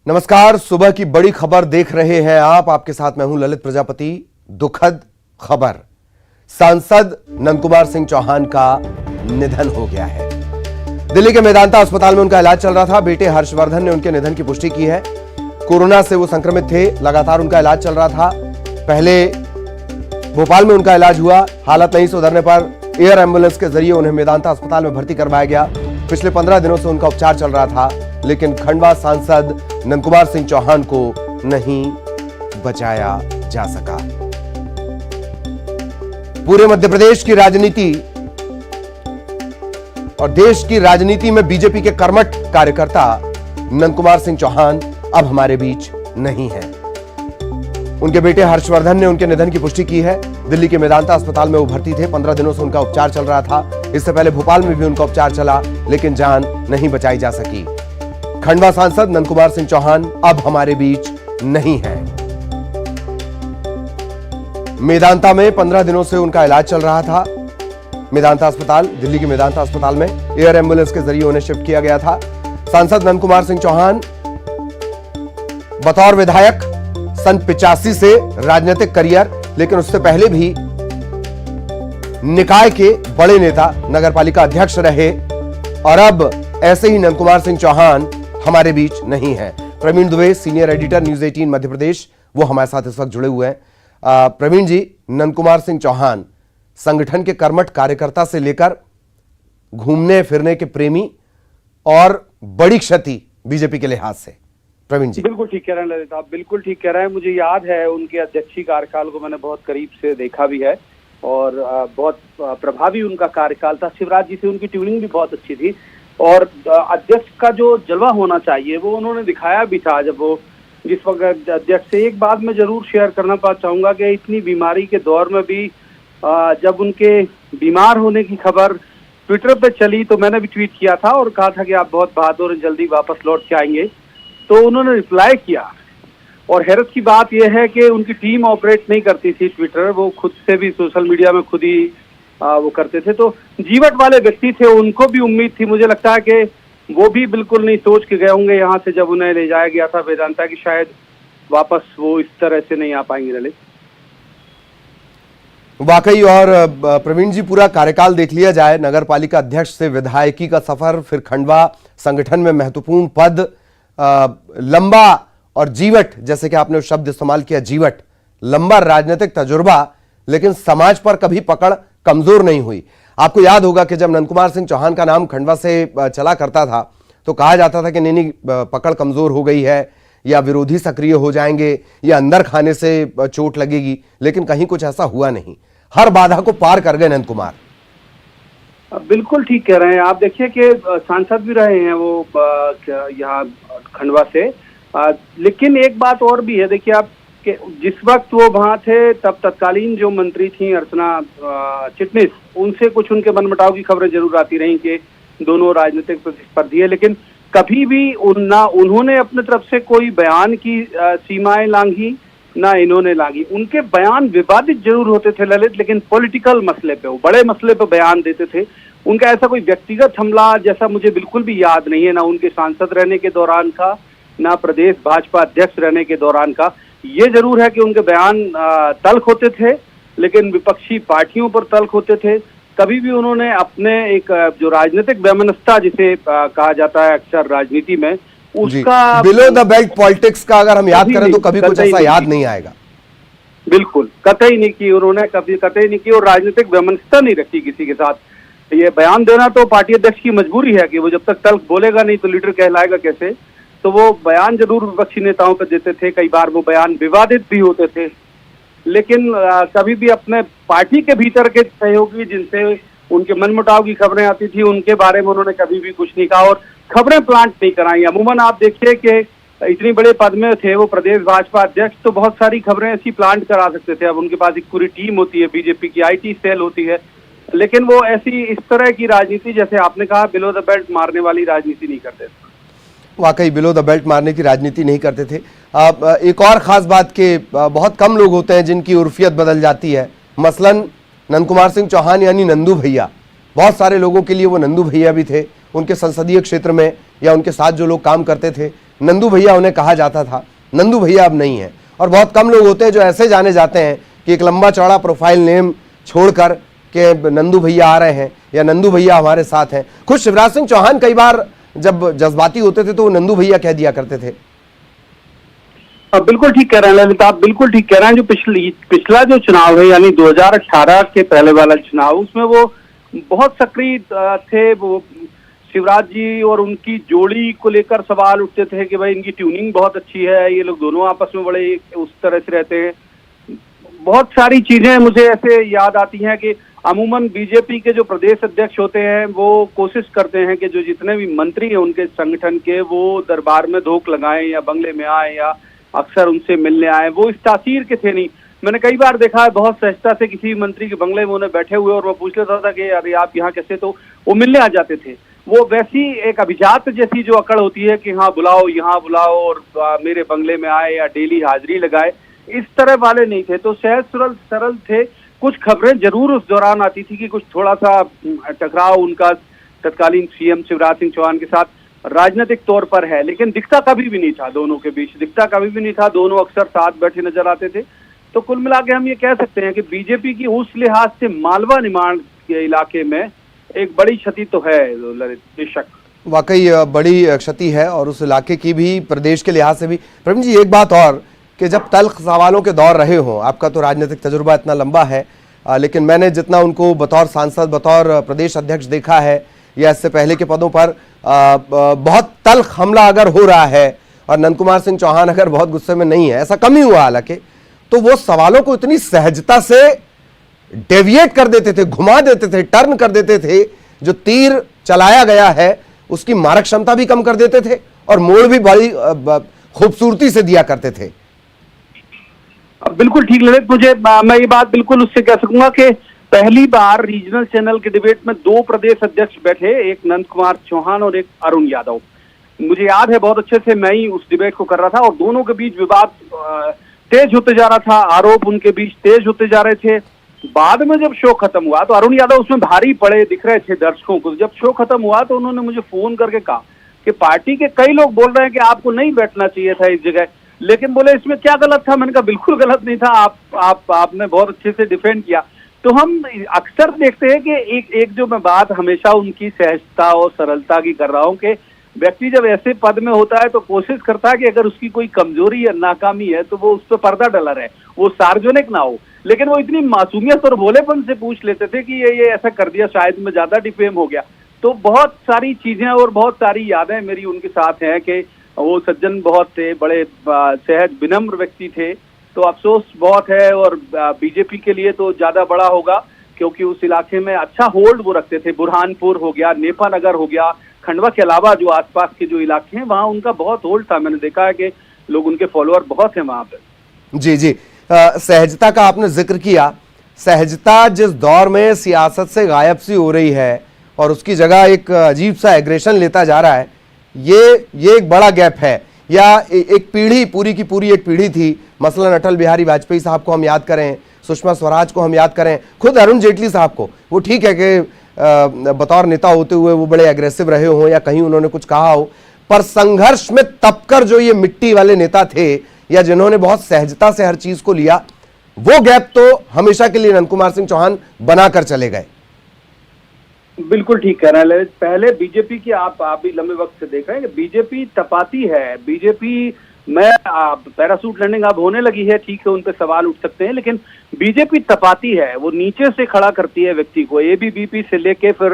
नमस्कार, सुबह की बड़ी खबर देख रहे हैं आप। आपके साथ मैं हूं ललित प्रजापति। दुखद खबर, सांसद नंदकुमार सिंह चौहान का निधन हो गया है। दिल्ली के मेदांता अस्पताल में उनका इलाज चल रहा था। बेटे हर्षवर्धन ने उनके निधन की पुष्टि की है। कोरोना से वो संक्रमित थे, लगातार उनका इलाज चल रहा था। पहले भोपाल में उनका इलाज हुआ, हालत नहीं सुधरने पर एयर एम्बुलेंस के जरिए उन्हें मेदांता अस्पताल में भर्ती करवाया गया। पिछले 15 दिनों से उनका उपचार चल रहा था, लेकिन खंडवा सांसद नंदकुमार सिंह चौहान को नहीं बचाया जा सका। पूरे मध्य प्रदेश की राजनीति और देश की राजनीति में बीजेपी के कर्मठ कार्यकर्ता नंदकुमार सिंह चौहान अब हमारे बीच नहीं है। उनके बेटे हर्षवर्धन ने उनके निधन की पुष्टि की है। दिल्ली के मेदांता अस्पताल में वो भर्ती थे, 15 दिनों से उनका उपचार चल रहा था। इससे पहले भोपाल में भी उनका उपचार चला, लेकिन जान नहीं बचाई जा सकी। खंडवा सांसद नंदकुमार सिंह चौहान अब हमारे बीच नहीं है। मेदांता में 15 दिनों से उनका इलाज चल रहा था। मेदांता अस्पताल, दिल्ली के मेदांता अस्पताल में एयर एम्बुलेंस के जरिए उन्हें शिफ्ट किया गया था। सांसद नंदकुमार सिंह चौहान बतौर विधायक सन 85 से राजनीतिक करियर, लेकिन उससे पहले भी निकाय के बड़े नेता, नगरपालिका अध्यक्ष रहे। और अब ऐसे ही नंदकुमार सिंह चौहान हमारे बीच नहीं है। Praveen Dubey, senior editor news 18 Madhya Pradesh, वो हमारे साथ इस वक्त जुड़े हुए हैं। प्रवीण जी, नंदकुमार सिंह चौहान संगठन के कर्मठ कार्यकर्ता से लेकर घूमने फिरने के प्रेमी और बड़ी क्षति बीजेपी के लिहाज से। प्रवीण जी। बिल्कुल ठीक कह रहे हैं ललित, आप बिल्कुल ठीक कह रहे हैं। मुझे याद है उनके अध्यक्षीय कार्यकाल को मैंने बहुत करीब से देखा भी है और बहुत प्रभावी उनका कार्यकाल था। शिवराज जी से उनकी ट्यूनिंग भी बहुत अच्छी थी और अध्यक्ष का जो जलवा होना चाहिए वो उन्होंने दिखाया भी था जब वो जिस वक्त अध्यक्ष से। एक बात मैं जरूर शेयर करना चाहूंगा कि इतनी बीमारी के दौर में भी जब उनके बीमार होने की खबर ट्विटर पे चली तो मैंने भी ट्वीट किया था और कहा था कि आप बहुत बहादुर हैं, जल्दी वापस लौट के आएंगे। तो उन्होंने रिप्लाई किया और हैरत की बात यह है कि उनकी टीम ऑपरेट नहीं करती थी ट्विटर, वो खुद से भी सोशल मीडिया में खुद ही वो करते थे। तो जीवट वाले व्यक्ति थे, उनको भी उम्मीद थी। मुझे लगता है कि वो भी बिल्कुल नहीं सोच के गए होंगे यहाँ से जब उन्हें ले जाया गया था वेदांता की शायद वापस वो इस तरह से नहीं आ पाएंगे ललित। वाकई। और प्रवीण जी, पूरा कार्यकाल देख लिया जाए, नगर पालिका अध्यक्ष से विधायकी का सफर, फिर खंडवा संगठन में महत्वपूर्ण पद, लंबा और जीवट, जैसे कि आपने शब्द इस्तेमाल किया जीवट, लंबा राजनीतिक तजुर्बा, लेकिन समाज पर कभी पकड़ कमजोर नहीं हुई। आपको याद होगा कि जब नंदकुमार सिंह चौहान का नाम खंडवा से चला करता था तो कहा जाता था कि नहीं पकड़ कमजोर हो गई है, या विरोधी सक्रिय हो जाएंगे, या अंदर खाने से चोट लगेगी, लेकिन कहीं कुछ ऐसा हुआ नहीं। हर बाधा को पार कर गए नंदकुमार। बिल्कुल ठीक कह रहे हैं आप। देखिए कि सांसद भी रहे हैं वो यहाँ खंडवा से, लेकिन एक बात और भी है। देखिए आप कि जिस वक्त वो वहाँ थे तब तत्कालीन जो मंत्री थी अर्चना चिटनिस, उनसे कुछ उनके मनमुटाव की खबरें जरूर आती रही कि दोनों राजनीतिक प्रतिस्पर्धी है, लेकिन कभी भी उन्होंने अपने तरफ से कोई बयान की सीमाएं लांघी ना इन्होंने लांघी। उनके बयान विवादित जरूर होते थे ललित, लेकिन पॉलिटिकल मसले पे, वो बड़े मसले पे बयान देते थे। उनका ऐसा कोई व्यक्तिगत हमला जैसा मुझे बिल्कुल भी याद नहीं है, ना उनके सांसद रहने के दौरान का, ना प्रदेश भाजपा अध्यक्ष रहने के दौरान का। ये जरूर है कि उनके बयान तल्ख होते थे, लेकिन विपक्षी पार्टियों पर तल्ख होते थे। कभी भी उन्होंने अपने एक जो राजनीतिक वैमनस्यता जिसे कहा जाता है अक्सर राजनीति में, उसका बिलो द बेल्ट पॉलिटिक्स का अगर हम याद करें तो कभी कुछ ऐसा याद नहीं आएगा। बिल्कुल कतई नहीं की उन्होंने, कभी कतई नहीं की, और राजनीतिक वैमनस्यता नहीं रखी किसी के साथ। ये बयान देना तो पार्टी अध्यक्ष की मजबूरी है कि वो जब तक तल्ख बोलेगा नहीं तो लीडर कहलाएगा कैसे। तो वो बयान जरूर विपक्षी नेताओं पर देते थे, कई बार वो बयान विवादित भी होते थे, लेकिन कभी भी अपने पार्टी के भीतर के सहयोगी जिनसे उनके मनमुटाव की खबरें आती थी उनके बारे में उन्होंने कभी भी कुछ नहीं कहा और खबरें प्लांट नहीं कराई। अमूमन आप देखिए कि इतनी बड़े पद में थे वो प्रदेश भाजपा अध्यक्ष, तो बहुत सारी खबरें ऐसी प्लांट करा सकते थे। अब उनके पास एक पूरी टीम होती है, बीजेपी की IT सेल होती है, लेकिन वो ऐसी इस तरह की राजनीति, जैसे आपने कहा, बिलो द बेल्ट मारने वाली राजनीति नहीं करते थे। वाकई बिलो द बेल्ट मारने की राजनीति नहीं करते थे। एक और खास बात कि बहुत कम लोग होते हैं जिनकी उर्फियत बदल जाती है। मसलन नंदकुमार सिंह चौहान यानी नंदू भैया, बहुत सारे लोगों के लिए वो नंदू भैया भी थे। उनके संसदीय क्षेत्र में या उनके साथ जो लोग काम करते थे नंदू भैया उन्हें कहा जाता था। नंदू भैया अब नहीं है, और बहुत कम लोग होते हैं जो ऐसे जाने जाते हैं कि एक लंबा चौड़ा प्रोफाइल नेम छोड़कर के नंदू भैया आ रहे हैं या नंदू भैया हमारे साथ हैं। खुद शिवराज सिंह चौहान कई बार जब जज्बाती होते थे तो वो नंदू भैया कह दिया करते थे। बिल्कुल ठीक कह रहे हैं ललित, आप बिल्कुल ठीक कह रहे हैं। जो पिछला जो चुनाव है यानी 2018 के पहले वाला चुनाव, उसमें वो बहुत सक्रिय थे। वो शिवराज जी और उनकी जोड़ी को लेकर सवाल उठते थे कि भाई इनकी ट्यूनिंग बहुत अच्छी है, ये लोग दोनों आपस में बड़े उस तरह से रहते हैं। बहुत सारी चीजें मुझे ऐसे याद आती हैं कि अमूमन बीजेपी के जो प्रदेश अध्यक्ष होते हैं वो कोशिश करते हैं कि जो जितने भी मंत्री हैं उनके संगठन के, वो दरबार में धोख लगाएं या बंगले में आए या अक्सर उनसे मिलने आए। वो इस तासीर के थे नहीं। मैंने कई बार देखा है बहुत सहजता से किसी मंत्री के बंगले में उन्हें बैठे हुए और वो पूछ लेता था कि अरे आप यहाँ कैसे, तो वो मिलने आ जाते थे। वो वैसी एक अभिजात जैसी जो अकड़ होती है कि हाँ बुलाओ, यहाँ बुलाओ और मेरे बंगले में आए या डेली हाजिरी लगाए, इस तरह वाले नहीं थे। तो सहज सरल थे। कुछ खबरें जरूर उस दौरान आती थी कि कुछ थोड़ा सा टकराव उनका तत्कालीन सीएम शिवराज सिंह चौहान के साथ राजनीतिक तौर पर है, लेकिन दिखता कभी भी नहीं था दोनों के बीच, दिखता कभी भी नहीं था। दोनों अक्सर साथ बैठे नजर आते थे। तो कुल मिला के हम ये कह सकते हैं कि बीजेपी की उस लिहाज से मालवा निमाड़ के इलाके में एक बड़ी क्षति तो है ललित, बेशक वाकई बड़ी क्षति है, और उस इलाके की भी, प्रदेश के लिहाज से भी। प्रवीण जी, एक बात और कि जब तल्ख सवालों के दौर रहे हों, आपका तो राजनीतिक तजुर्बा इतना लंबा है, लेकिन मैंने जितना उनको बतौर सांसद, बतौर प्रदेश अध्यक्ष देखा है या इससे पहले के पदों पर, बहुत तल्ख हमला अगर हो रहा है और नंद कुमार सिंह चौहान अगर बहुत गुस्से में नहीं है, ऐसा कम ही हुआ हालांकि, तो वो सवालों को इतनी सहजता से डेविएट कर देते थे, घुमा देते थे, टर्न कर देते थे। जो तीर चलाया गया है उसकी मारक क्षमता भी कम कर देते थे और मोड़ भी बड़ी खूबसूरती से दिया करते थे। बिल्कुल ठीक ललित, मुझे मैं ये बात बिल्कुल उससे कह सकूंगा कि पहली बार रीजनल चैनल के डिबेट में 2 प्रदेश अध्यक्ष बैठे, एक नंद कुमार चौहान और एक अरुण यादव। मुझे याद है बहुत अच्छे से, मैं ही उस डिबेट को कर रहा था और दोनों के बीच विवाद तेज होते जा रहा था, आरोप उनके बीच तेज होते जा रहे थे। बाद में जब शो खत्म हुआ तो अरुण यादव उसमें भारी पड़े दिख रहे थे दर्शकों को। जब शो खत्म हुआ तो उन्होंने मुझे फोन करके कहा कि पार्टी के कई लोग बोल रहे हैं कि आपको नहीं बैठना चाहिए था इस जगह, लेकिन बोले इसमें क्या गलत था। मैंने कहा बिल्कुल गलत नहीं था, आपने बहुत अच्छे से डिफेंड किया। तो हम अक्सर देखते हैं कि एक जो मैं बात हमेशा उनकी सहजता और सरलता की कर रहा हूँ कि व्यक्ति जब ऐसे पद में होता है तो कोशिश करता है कि अगर उसकी कोई कमजोरी या नाकामी है तो वो उस पर पर्दा डला रहे, वो सार्वजनिक ना हो। लेकिन वो इतनी मासूमियत और भोलेपन से पूछ लेते थे कि ये ऐसा कर दिया, शायद मैं ज्यादा डिफेम हो गया। तो बहुत सारी चीजें और बहुत सारी यादें मेरी उनके साथ हैं कि वो सज्जन बहुत थे, बड़े सहज विनम्र व्यक्ति थे। तो अफसोस बहुत है, और बीजेपी के लिए तो ज्यादा बड़ा होगा क्योंकि उस इलाके में अच्छा होल्ड वो रखते थे। बुरहानपुर हो गया, नेपानगर हो गया, खंडवा के अलावा जो आसपास के जो इलाके हैं वहां उनका बहुत होल्ड था। मैंने देखा है कि लोग, उनके फॉलोअर बहुत हैं वहां पे। जी जी, सहजता का आपने जिक्र किया। सहजता जिस दौर में सियासत से गायब सी हो रही है और उसकी जगह एक अजीब सा एग्रेशन लेता जा रहा है, ये एक बड़ा गैप है। या एक पीढ़ी, पूरी की पूरी एक पीढ़ी थी, मसलन अटल बिहारी वाजपेयी साहब को हम याद करें, सुषमा स्वराज को हम याद करें, खुद अरुण जेटली साहब को। वो ठीक है कि बतौर नेता होते हुए वो बड़े एग्रेसिव रहे हों या कहीं उन्होंने कुछ कहा हो, पर संघर्ष में तपकर जो ये मिट्टी वाले नेता थे या जिन्होंने बहुत सहजता से हर चीज को लिया, वो गैप तो हमेशा के लिए नंद कुमार सिंह चौहान बनाकर चले गए। बिल्कुल ठीक कह रहे हैं। पहले बीजेपी की आप भी लंबे वक्त से देख रहे हैं कि बीजेपी तपाती है। बीजेपी में पैरासूट लैंडिंग अब होने लगी है, ठीक है, उन पे सवाल उठ सकते हैं, लेकिन बीजेपी तपाती है। वो नीचे से खड़ा करती है व्यक्ति को, एबीवीपी से लेके फिर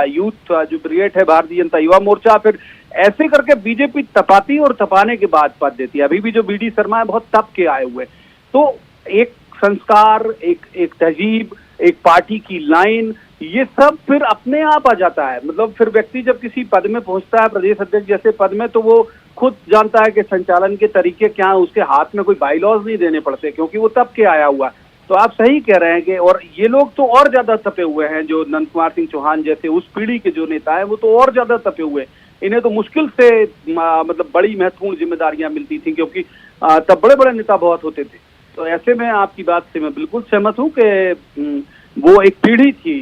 यूथ जो ब्रिगेड है, भारतीय जनता युवा मोर्चा, फिर ऐसे करके बीजेपी तपाती और तपाने के बाद पद देती है। अभी भी जो बीडी शर्मा है बहुत तप के आए हुए। तो एक संस्कार, एक तहजीब, एक पार्टी की लाइन, ये सब फिर अपने आप आ जाता है। मतलब फिर व्यक्ति जब किसी पद में पहुंचता है, प्रदेश अध्यक्ष जैसे पद में, तो वो खुद जानता है कि संचालन के तरीके क्या हैं। उसके हाथ में कोई बाईलॉज नहीं देने पड़ते क्योंकि वो तप के आया हुआ। तो आप सही कह रहे हैं कि, और ये लोग तो और ज्यादा तपे हुए हैं, जो नंद कुमार सिंह चौहान जैसे उस पीढ़ी के जो नेता हैं वो तो और ज्यादा तपे हुए हैं। इन्हें तो मुश्किल से मतलब बड़ी महत्वपूर्ण जिम्मेदारियां मिलती थी क्योंकि तब बड़े बड़े नेता बहुत होते थे। तो ऐसे में आपकी बात से मैं बिल्कुल सहमत हूँ कि वो एक पीढ़ी थी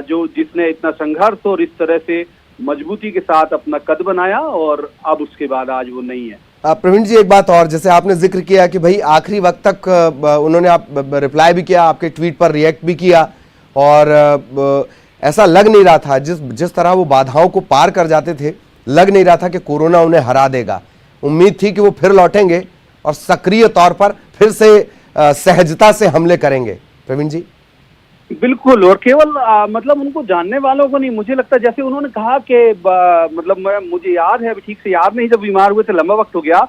जो जिसने इतना संघर्ष और इस तरह से मजबूती के साथ अपना कद बनाया और अब उसके बाद आज वो नहीं है। प्रवीण जी, एक बात और, जैसे आपने जिक्र किया कि भाई आखिरी वक्त तक उन्होंने आप रिप्लाई भी किया, आपके ट्वीट पर रिएक्ट भी किया, और ऐसा लग नहीं रहा था, जिस तरह वो बाधाओं को पार कर जाते थे, लग नहीं रहा था कि कोरोना उन्हें हरा देगा। उम्मीद थी कि वो फिर लौटेंगे और सक्रिय तौर पर फिर से सहजता से हमले करेंगे। प्रवीण जी, बिल्कुल, और केवल मतलब उनको जानने वालों को नहीं, मुझे लगता है जैसे उन्होंने कहा कि मतलब मुझे याद है, अभी ठीक से याद नहीं, जब बीमार हुए थे लंबा वक्त हो गया,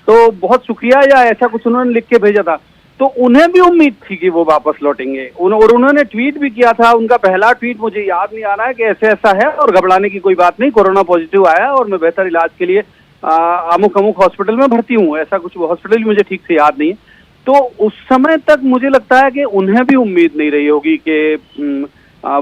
तो बहुत शुक्रिया या ऐसा कुछ उन्होंने लिख के भेजा था, तो उन्हें भी उम्मीद थी कि वो वापस लौटेंगे। और उन्होंने ट्वीट भी किया था, उनका पहला ट्वीट मुझे याद नहीं आ रहा है कि ऐसे ऐसा है और घबराने की कोई बात नहीं, कोरोना पॉजिटिव आया और मैं बेहतर इलाज के लिए अमुक अमुक हॉस्पिटल में भर्ती हूँ, ऐसा कुछ हॉस्पिटल भी मुझे ठीक से याद नहीं है। तो उस समय तक मुझे लगता है कि उन्हें भी उम्मीद नहीं रही होगी कि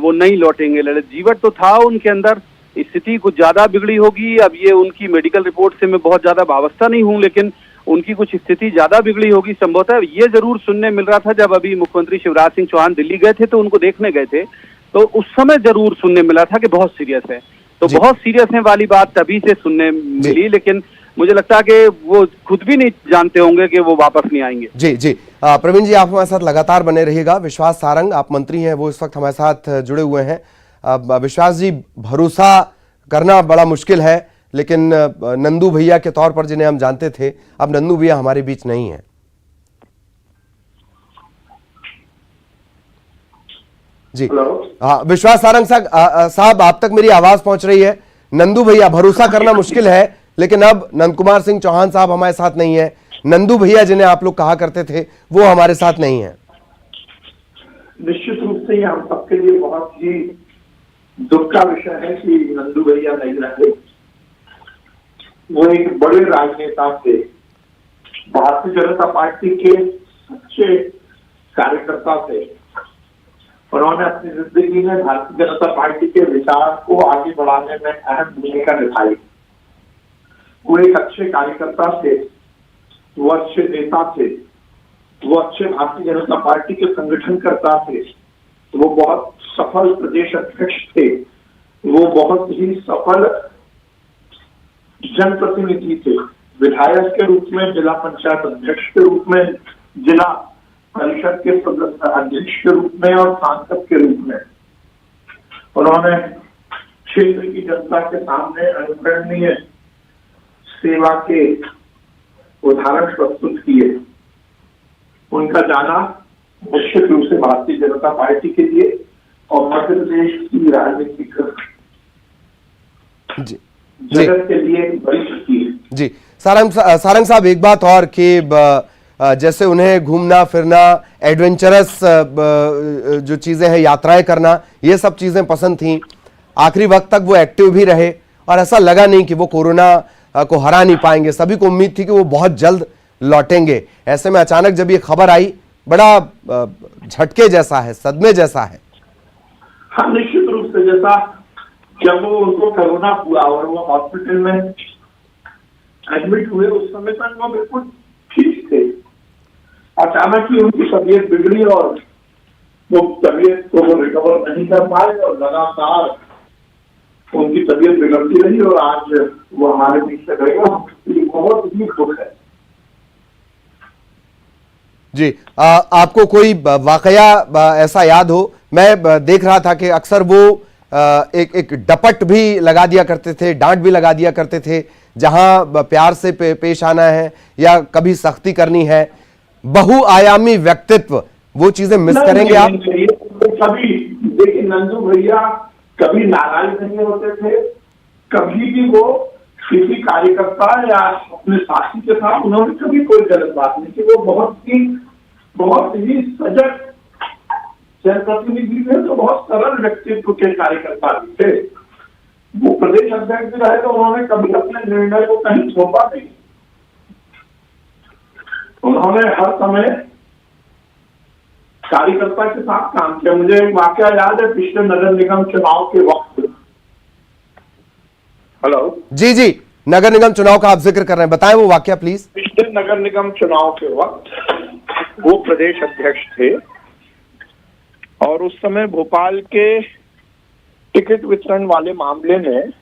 वो नहीं लौटेंगे। ललित, जीवन तो था उनके अंदर, स्थिति कुछ ज्यादा बिगड़ी होगी। अब ये उनकी मेडिकल रिपोर्ट से मैं बहुत ज्यादा वाबस्ता नहीं हूँ, लेकिन उनकी कुछ स्थिति ज्यादा बिगड़ी होगी संभवतः। ये जरूर सुनने मिल रहा था, जब अभी मुख्यमंत्री शिवराज सिंह चौहान दिल्ली गए थे तो उनको देखने गए थे, तो उस समय जरूर सुनने मिला था कि बहुत सीरियस है। तो बहुत सीरियस है वाली बात तभी से सुनने मिली, लेकिन मुझे लगता है कि वो खुद भी नहीं जानते होंगे कि वो वापस नहीं आएंगे। जी जी, प्रवीण जी, आप हमारे साथ लगातार बने रहिएगा। विश्वास सारंग, आप मंत्री हैं, वो इस वक्त हमारे साथ जुड़े हुए हैं। विश्वास जी, भरोसा करना बड़ा मुश्किल है, लेकिन नंदू भैया के तौर पर जिन्हें हम जानते थे, अब नंदू भैया हमारे बीच नहीं है। जी हाँ, विश्वास सारंग साहब, आप तक मेरी आवाज पहुंच रही है? नंदू भैया, भरोसा करना मुश्किल है, लेकिन अब नंद कुमार सिंह चौहान साहब हमारे साथ नहीं है। नंदू भैया जिन्हें आप लोग कहा करते थे, वो हमारे साथ नहीं है। निश्चित रूप से हम सबके लिए बहुत ही दुख का विषय है कि नंदू भैया नहीं रहे। वो एक बड़े राजनेता थे, भारतीय जनता पार्टी के अच्छे कार्यकर्ता थे। उन्होंने अपनी जिंदगी में भारतीय जनता पार्टी के विचार को आगे बढ़ाने में अहम भूमिका निभाई। वो एक अच्छे कार्यकर्ता थे, वो अच्छे नेता थे, वो अच्छे भारतीय जनता पार्टी के संगठनकर्ता थे, वो बहुत सफल प्रदेश अध्यक्ष थे, वो बहुत ही सफल जनप्रतिनिधि थे, विधायक के रूप में, जिला पंचायत अध्यक्ष के रूप में, जिला परिषद के सदस्य अध्यक्ष के रूप में और सांसद के रूप में। उन्होंने क्षेत्र की जनता के सामने अनुकरणीय सेवा के उदाहरण प्रस्तुत किए। उनका जाना निश्चित रूप से भारतीय जनता पार्टी के लिए और मध्य प्रदेश की राजनीतिक जगत के लिए बड़ी क्षति है। जी, सारंग साहब, एक बात और कि जैसे उन्हें घूमना फिरना, एडवेंचरस जो चीजें हैं, यात्राएं करना, ये सब चीजें पसंद थी। आखिरी वक्त तक वो एक्टिव भी रहे और ऐसा लगा नहीं कि वो कोरोना को हरा नहीं पाएंगे। सभी को उम्मीद थी कि वो बहुत जल्द लौटेंगे। ऐसे में अचानक जब ये खबर आई, बड़ा झटके जैसा है, सदमे जैसा है। हाँ, निश्चित रूप से, जैसा जब वो उनको कोरोना हुआ और वो हॉस्पिटल में एडमिट हुए, उस समय तक वो बिल्कुल ठीक थे। अचानक ही उनकी तबीयत बिगड़ी और वो तबीयत को वो रिकवर नहीं कर पाए और लगातार उनकी तबीयत बिगड़ती रही और आज वो हमारे बीच से गए। बहुत ही दुख है। जी, आपको कोई वाकया ऐसा याद हो? मैं देख रहा था कि अक्सर वो एक डपट भी लगा दिया करते थे, डांट भी लगा दिया करते थे, जहां प्यार से पेश आना है या कभी सख्ती करनी है। बहुआयामी व्यक्तित्व, वो चीजें मिस करेंगे आप? कभी देखिए, नंदू भैया कभी नाराज नहीं होते थे, कभी भी वो किसी कार्यकर्ता या अपने साथी के साथ उन्होंने कभी कोई गलत बात नहीं की। वो बहुत ही सजग जनप्रतिनिधि थे, तो बहुत सरल व्यक्तित्व के कार्यकर्ता भी थे। वो प्रदेश अध्यक्ष भी रहे तो उन्होंने कभी अपने निर्णय को कहीं थोपा नहीं। उन्होंने हर समय कार्यकर्ता के साथ काम किया। मुझे एक वाकया याद है, पिछले नगर निगम चुनाव के वक्त। हेलो जी जी, नगर निगम चुनाव का आप जिक्र कर रहे हैं, बताएं वो वाकया प्लीज। पिछले नगर निगम चुनाव के वक्त वो प्रदेश अध्यक्ष थे और उस समय भोपाल के टिकट वितरण वाले मामले में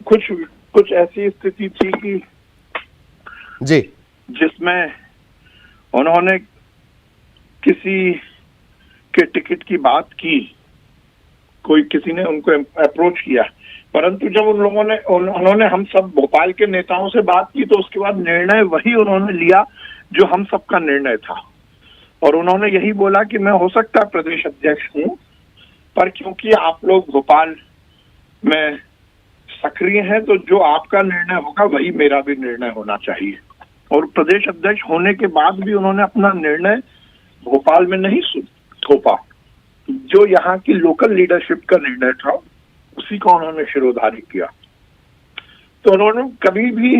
कुछ ऐसी स्थिति थी कि जी जिसमें उन्होंने किसी के टिकट की बात की, किसी ने उनको अप्रोच किया, परंतु जब उन्होंने हम सब भोपाल के नेताओं से बात की तो उसके बाद निर्णय वही उन्होंने लिया जो हम सबका निर्णय था। और उन्होंने यही बोला कि मैं हो सकता प्रदेश अध्यक्ष हूं, पर क्योंकि आप लोग भोपाल में सक्रिय हैं तो जो आपका निर्णय होगा वही मेरा भी निर्णय होना चाहिए। और प्रदेश अध्यक्ष होने के बाद भी उन्होंने अपना निर्णय भोपाल में नहीं थोपा, जो यहाँ की लोकल लीडरशिप का निर्णय था उसी का उन्होंने शिरोधार्य किया। तो उन्होंने कभी भी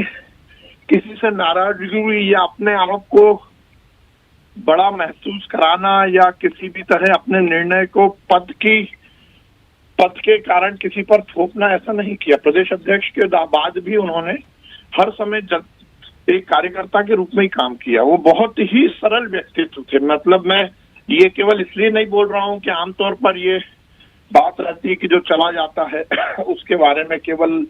किसी से नाराजगी या अपने आप को बड़ा महसूस कराना या किसी भी तरह अपने निर्णय को पद के कारण किसी पर थोपना, ऐसा नहीं किया। प्रदेश अध्यक्ष के बाद भी उन्होंने हर समय एक कार्यकर्ता के रूप में ही काम किया। वो बहुत ही सरल व्यक्तित्व थे। मतलब मैं ये केवल इसलिए नहीं बोल रहा हूँ कि आमतौर पर ये बात रहती है कि जो चला जाता है उसके बारे में केवल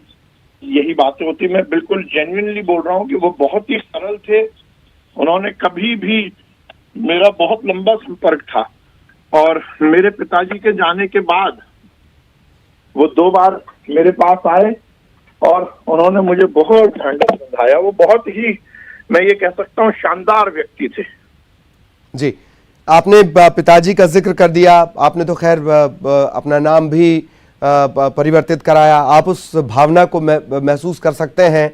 यही बातें होती। मैं बिल्कुल जेन्युइनली बोल रहा हूँ कि वो बहुत ही सरल थे। उन्होंने कभी भी, मेरा बहुत लंबा संपर्क था और मेरे पिताजी के जाने के बाद वो 2 बार मेरे पास आए और उन्होंने मुझे बहुत ढंढा समझाया। वो बहुत ही, मैं ये कह सकता हूँ, शानदार व्यक्ति थे। जी, आपने पिताजी का जिक्र कर दिया, आपने तो खैर अपना नाम भी परिवर्तित कराया। आप उस भावना को महसूस कर सकते हैं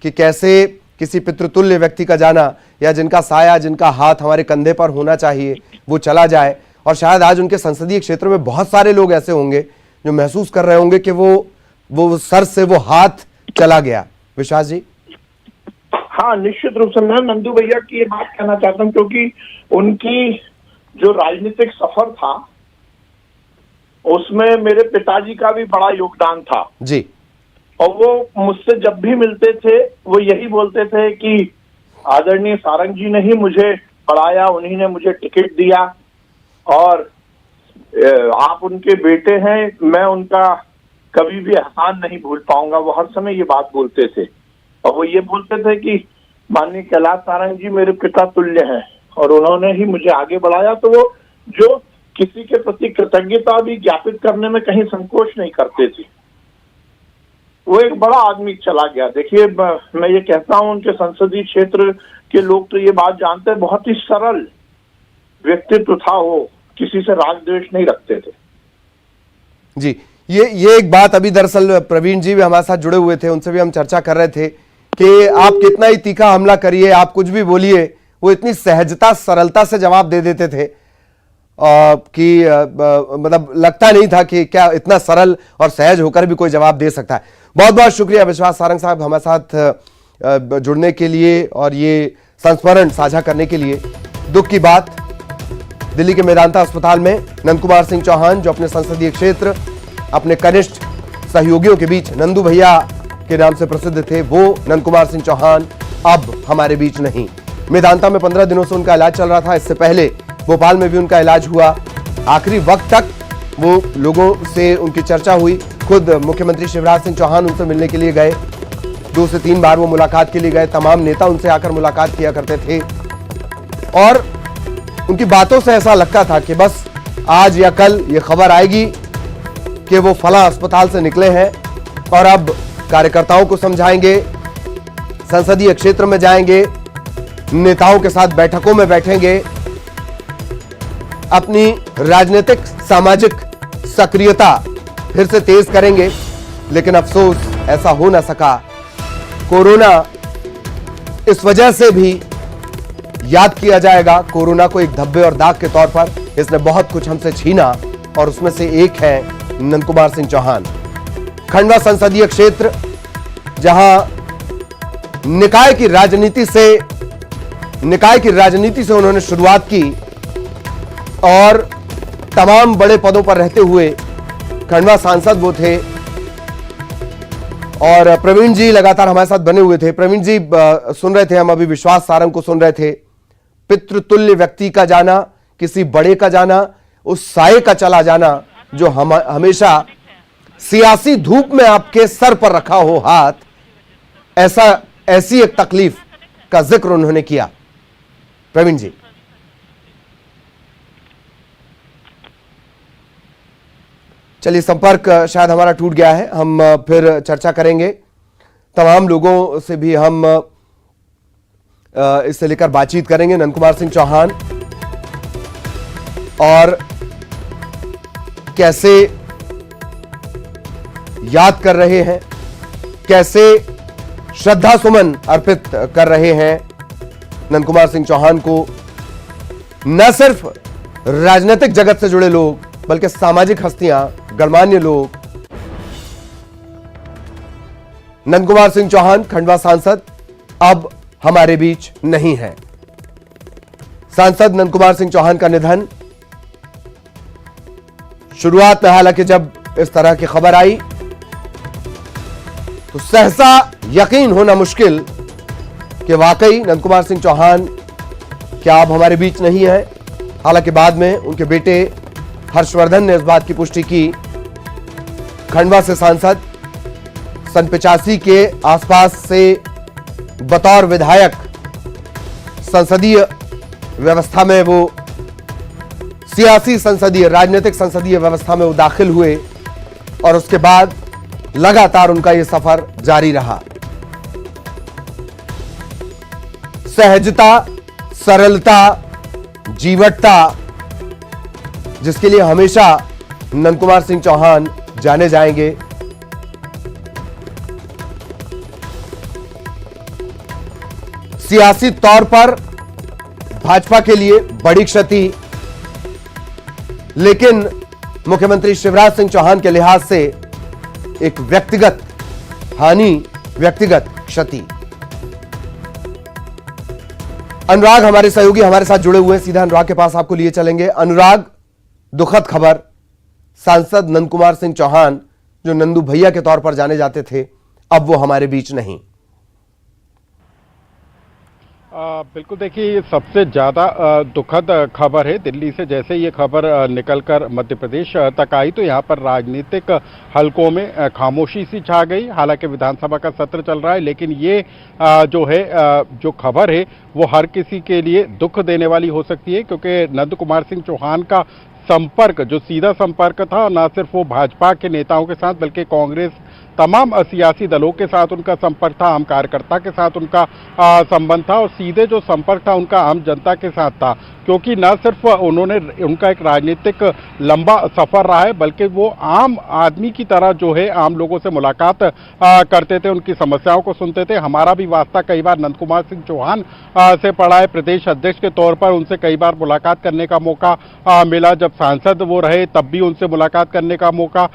कि कैसे किसी पितृतुल्य व्यक्ति का जाना, या जिनका साया, जिनका हाथ हमारे कंधे पर होना चाहिए, वो चला जाए। और शायद आज उनके संसदीय क्षेत्र में बहुत सारे लोग ऐसे होंगे जो महसूस कर रहे होंगे कि वो सर से वो हाथ चला गया। विश्वास जी? हाँ, निश्चित रूप से मैं नंदू भैया की ये बात कहना चाहता हूँ, क्योंकि उनकी जो राजनीतिक सफर था उसमें मेरे पिताजी का भी बड़ा योगदान था जी। और वो मुझसे जब भी मिलते थे वो यही बोलते थे कि आदरणीय सारंग जी ने ही मुझे पढ़ाया, उन्हीं ने मुझे टिकट दिया और आप उनके बेटे हैं, मैं उनका कभी भी एहसान नहीं भूल पाऊंगा। वो हर समय ये बात बोलते थे और वो ये बोलते थे कि माननीय कैलाश सारंग जी मेरे पिता तुल्य हैं और उन्होंने ही मुझे आगे बढ़ाया। तो वो जो किसी के प्रति कृतज्ञता भी ज्ञापित करने में कहीं संकोच नहीं करते थे। वो एक बड़ा आदमी चला गया। देखिए, मैं ये कहता हूं, उनके संसदीय क्षेत्र के लोग तो ये बात जानते हैं, बहुत ही सरल व्यक्तित्व था। वो किसी से राग द्वेष नहीं रखते थे। जी, ये एक बात अभी दरअसल प्रवीण जी भी हमारे साथ जुड़े हुए थे, उनसे भी हम चर्चा कर रहे थे कि आप कितना ही तीखा हमला करिए, आप कुछ भी बोलिए, वो इतनी सहजता सरलता से जवाब दे देते थे कि मतलब लगता नहीं था कि क्या इतना सरल और सहज होकर भी कोई जवाब दे सकता है। बहुत बहुत शुक्रिया विश्वास सारंग साहब हमारे साथ जुड़ने के लिए और ये संस्मरण साझा करने के लिए। दुख की बात, दिल्ली के मेदांता अस्पताल में नंद कुमार सिंह चौहान, जो अपने संसदीय क्षेत्र अपने कनिष्ठ सहयोगियों के बीच नंदू भैया के नाम से प्रसिद्ध थे, वो नंद कुमार सिंह चौहान अब हमारे बीच नहीं। मेदांता में 15 दिनों से उनका इलाज चल रहा था। इससे पहले भोपाल में भी उनका इलाज हुआ। आखिरी वक्त तक वो लोगों से उनकी चर्चा हुई। खुद मुख्यमंत्री शिवराज सिंह चौहान उनसे मिलने के लिए गए, 2 से 3 बार वो मुलाकात के लिए गए। तमाम नेता उनसे आकर मुलाकात किया करते थे और उनकी बातों से ऐसा लगता था कि बस आज या कल ये खबर आएगी कि वो फला अस्पताल से निकले हैं और अब कार्यकर्ताओं को समझाएंगे, संसदीय क्षेत्र में जाएंगे, नेताओं के साथ बैठकों में बैठेंगे, अपनी राजनीतिक सामाजिक सक्रियता फिर से तेज करेंगे। लेकिन अफसोस ऐसा हो ना सका। कोरोना इस वजह से भी याद किया जाएगा, कोरोना को एक धब्बे और दाग के तौर पर। इसने बहुत कुछ हमसे छीना और उसमें से एक है नंद कुमार सिंह चौहान। खंडवा संसदीय क्षेत्र, जहां निकाय की राजनीति से उन्होंने शुरुआत की और तमाम बड़े पदों पर रहते हुए खंडवा सांसद वो थे। और प्रवीण जी लगातार हमारे साथ बने हुए थे। प्रवीण जी, सुन रहे थे हम अभी विश्वास सारंग को सुन रहे थे। पितृतुल्य व्यक्ति का जाना, किसी बड़े का जाना, उस साये का चला जाना जो हम हमेशा सियासी धूप में आपके सर पर रखा हो हाथ, ऐसी एक तकलीफ का जिक्र उन्होंने किया। प्रवीण जी, चलिए संपर्क शायद हमारा टूट गया है, हम फिर चर्चा करेंगे। तमाम लोगों से भी हम इससे लेकर बातचीत करेंगे। नंद कुमार सिंह चौहान और कैसे याद कर रहे हैं, कैसे श्रद्धा सुमन अर्पित कर रहे हैं नंद कुमार सिंह चौहान को। न सिर्फ राजनीतिक जगत से जुड़े लोग बल्कि सामाजिक हस्तियां, गणमान्य लोग। नंद कुमार सिंह चौहान खंडवा सांसद अब हमारे बीच नहीं है। सांसद नंद कुमार सिंह चौहान का निधन, शुरुआत में हालांकि जब इस तरह की खबर आई तो सहसा यकीन होना मुश्किल कि वाकई नंद कुमार सिंह चौहान क्या अब हमारे बीच नहीं है। हालांकि बाद में उनके बेटे हर्षवर्धन ने इस बात की पुष्टि की। खंडवा से सांसद, सन 85 के आसपास से बतौर विधायक संसदीय व्यवस्था में वो सियासी संसदीय, राजनीतिक संसदीय व्यवस्था में वो दाखिल हुए और उसके बाद लगातार उनका यह सफर जारी रहा। सहजता, सरलता, जीवटता, जिसके लिए हमेशा नंद कुमार सिंह चौहान जाने जाएंगे। सियासी तौर पर भाजपा के लिए बड़ी क्षति, लेकिन मुख्यमंत्री शिवराज सिंह चौहान के लिहाज से एक व्यक्तिगत हानि, व्यक्तिगत क्षति। अनुराग हमारे सहयोगी हमारे साथ जुड़े हुए हैं, सीधा अनुराग के पास आपको लिए चलेंगे। अनुराग, दुखद खबर, सांसद नंद कुमार सिंह चौहान जो नंदू भैया के तौर पर जाने जाते थे, अब वो हमारे बीच नहीं। बिल्कुल, देखिए ये सबसे ज़्यादा दुखद खबर है। दिल्ली से जैसे ये खबर निकलकर मध्य प्रदेश तक आई तो यहाँ पर राजनीतिक हलकों में खामोशी सी छा गई। हालांकि विधानसभा का सत्र चल रहा है, लेकिन ये जो है जो खबर है वो हर किसी के लिए दुख देने वाली हो सकती है, क्योंकि नंद कुमार सिंह चौहान का संपर्क, जो सीधा संपर्क था, न सिर्फ वो भाजपा के नेताओं के साथ बल्कि कांग्रेस, तमाम सियासी दलों के साथ उनका संपर्क था, आम कार्यकर्ता के साथ उनका संबंध था और सीधे जो संपर्क था उनका आम जनता के साथ था। क्योंकि न सिर्फ उनका एक राजनीतिक लंबा सफर रहा है, बल्कि वो आम आदमी की तरह जो है आम लोगों से मुलाकात करते थे, उनकी समस्याओं को सुनते थे। हमारा भी वास्ता कई बार नंद कुमार सिंह चौहान से पड़ा है। प्रदेश अध्यक्ष के तौर पर उनसे कई बार मुलाकात करने का मौका मिला। जब सांसद वो रहे तब भी उनसे मुलाकात करने का मौका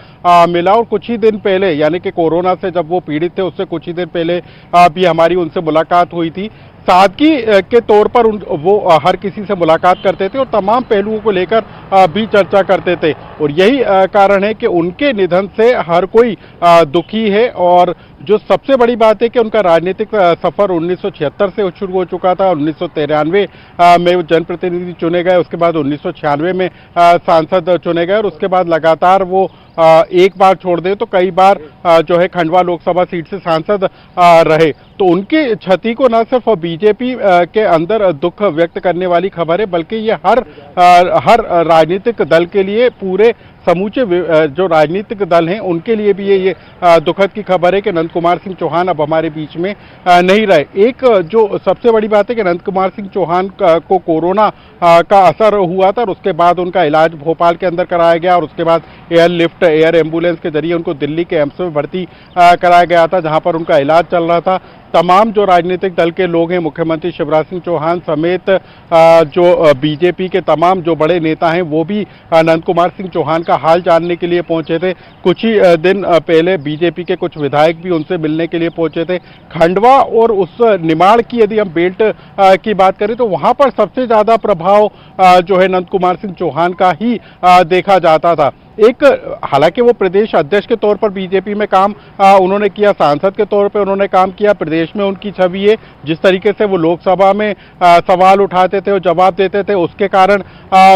मिला और कुछ ही दिन पहले, यानी कि कोरोना से जब वो पीड़ित थे उससे कुछ ही दिन पहले भी हमारी उनसे मुलाकात हुई थी। सादगी के तौर पर वो हर किसी से मुलाकात करते थे और तमाम पहलुओं को लेकर भी चर्चा करते थे और यही कारण है कि उनके निधन से हर कोई दुखी है। और जो सबसे बड़ी बात है कि उनका राजनीतिक सफर 1976 से शुरू हो चुका था। 1993 में वो जनप्रतिनिधि चुने गए, उसके बाद 1996 में सांसद चुने गए और उसके बाद लगातार वो एक बार छोड़ दे तो कई बार जो है खंडवा लोकसभा सीट से सांसद रहे। तो उनकी क्षति को न सिर्फ बीजेपी के अंदर दुख व्यक्त करने वाली खबर है, बल्कि ये हर राजनीतिक दल के लिए, पूरे समूचे जो राजनीतिक दल हैं उनके लिए भी ये दुखद की खबर है कि नंद कुमार सिंह चौहान अब हमारे बीच में नहीं रहे। एक जो सबसे बड़ी बात है कि नंद कुमार सिंह चौहान को कोरोना का असर हुआ था और उसके बाद उनका इलाज भोपाल के अंदर कराया गया और उसके बाद एयरलिफ्ट, एयर एम्बुलेंस के जरिए उनको दिल्ली के एम्स में भर्ती कराया गया था, जहां पर उनका इलाज चल रहा था। तमाम जो राजनीतिक दल के लोग हैं, मुख्यमंत्री शिवराज सिंह चौहान समेत जो बीजेपी के तमाम जो बड़े नेता हैं, वो भी नंद कुमार सिंह चौहान का हाल जानने के लिए पहुंचे थे। कुछ ही दिन पहले बीजेपी के कुछ विधायक भी उनसे मिलने के लिए पहुंचे थे। खंडवा और उस निमाड़ की यदि हम बेल्ट की बात करें तो वहां पर सबसे ज्यादा प्रभाव जो है नंद कुमार सिंह चौहान का ही देखा जाता था। एक हालांकि वो प्रदेश अध्यक्ष के तौर पर बीजेपी में काम उन्होंने किया, सांसद के तौर पे उन्होंने काम किया, प्रदेश में उनकी छवि है, जिस तरीके से वो लोकसभा में सवाल उठाते थे और जवाब देते थे उसके कारण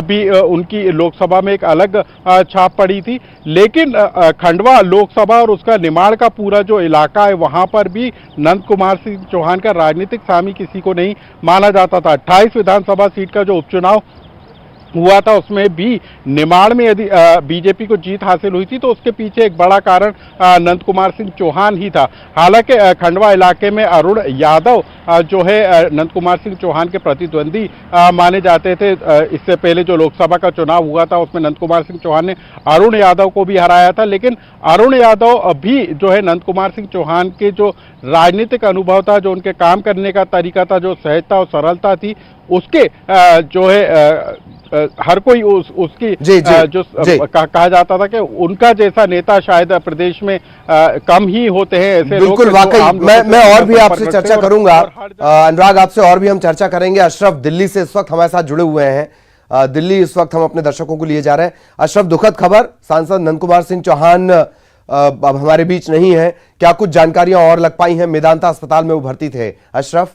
भी उनकी लोकसभा में एक अलग छाप पड़ी थी। लेकिन खंडवा लोकसभा और उसका निमाड़ का पूरा जो इलाका है वहां पर भी नंद कुमार सिंह चौहान का राजनीतिक सामी किसी को नहीं माना जाता था। 28 विधानसभा सीट का जो उपचुनाव हुआ था उसमें भी निमाड़ में यदि बीजेपी को जीत हासिल हुई थी तो उसके पीछे एक बड़ा कारण नंद कुमार सिंह चौहान ही था। हालांकि खंडवा इलाके में अरुण यादव जो है नंद कुमार सिंह चौहान के प्रतिद्वंदी माने जाते थे। इससे पहले जो लोकसभा का चुनाव हुआ था उसमें नंद कुमार सिंह चौहान ने अरुण यादव को भी हराया था, लेकिन अरुण यादव भी जो है नंद कुमार सिंह चौहान के जो राजनीतिक अनुभव था, जो उनके काम करने का तरीका था, जो सहजता और सरलता थी, उसके जो है हर कोई उसकी जो कहा जाता था कि उनका जैसा नेता शायद प्रदेश में कम ही होते हैं। ऐसे बिल्कुल वाकई मैं और भी आपसे चर्चा करूंगा अनुराग, आपसे और भी हम चर्चा करेंगे। अशरफ दिल्ली से इस वक्त हमारे साथ जुड़े हुए हैं। दिल्ली इस वक्त हम अपने दर्शकों को लिए जा रहे हैं। अशरफ, दुखद खबर, सांसद नंद कुमार सिंह चौहान अब हमारे बीच नहीं है, क्या कुछ जानकारियां और लग पाई हैं? मेदांता अस्पताल में वो भर्ती थे। अशरफ,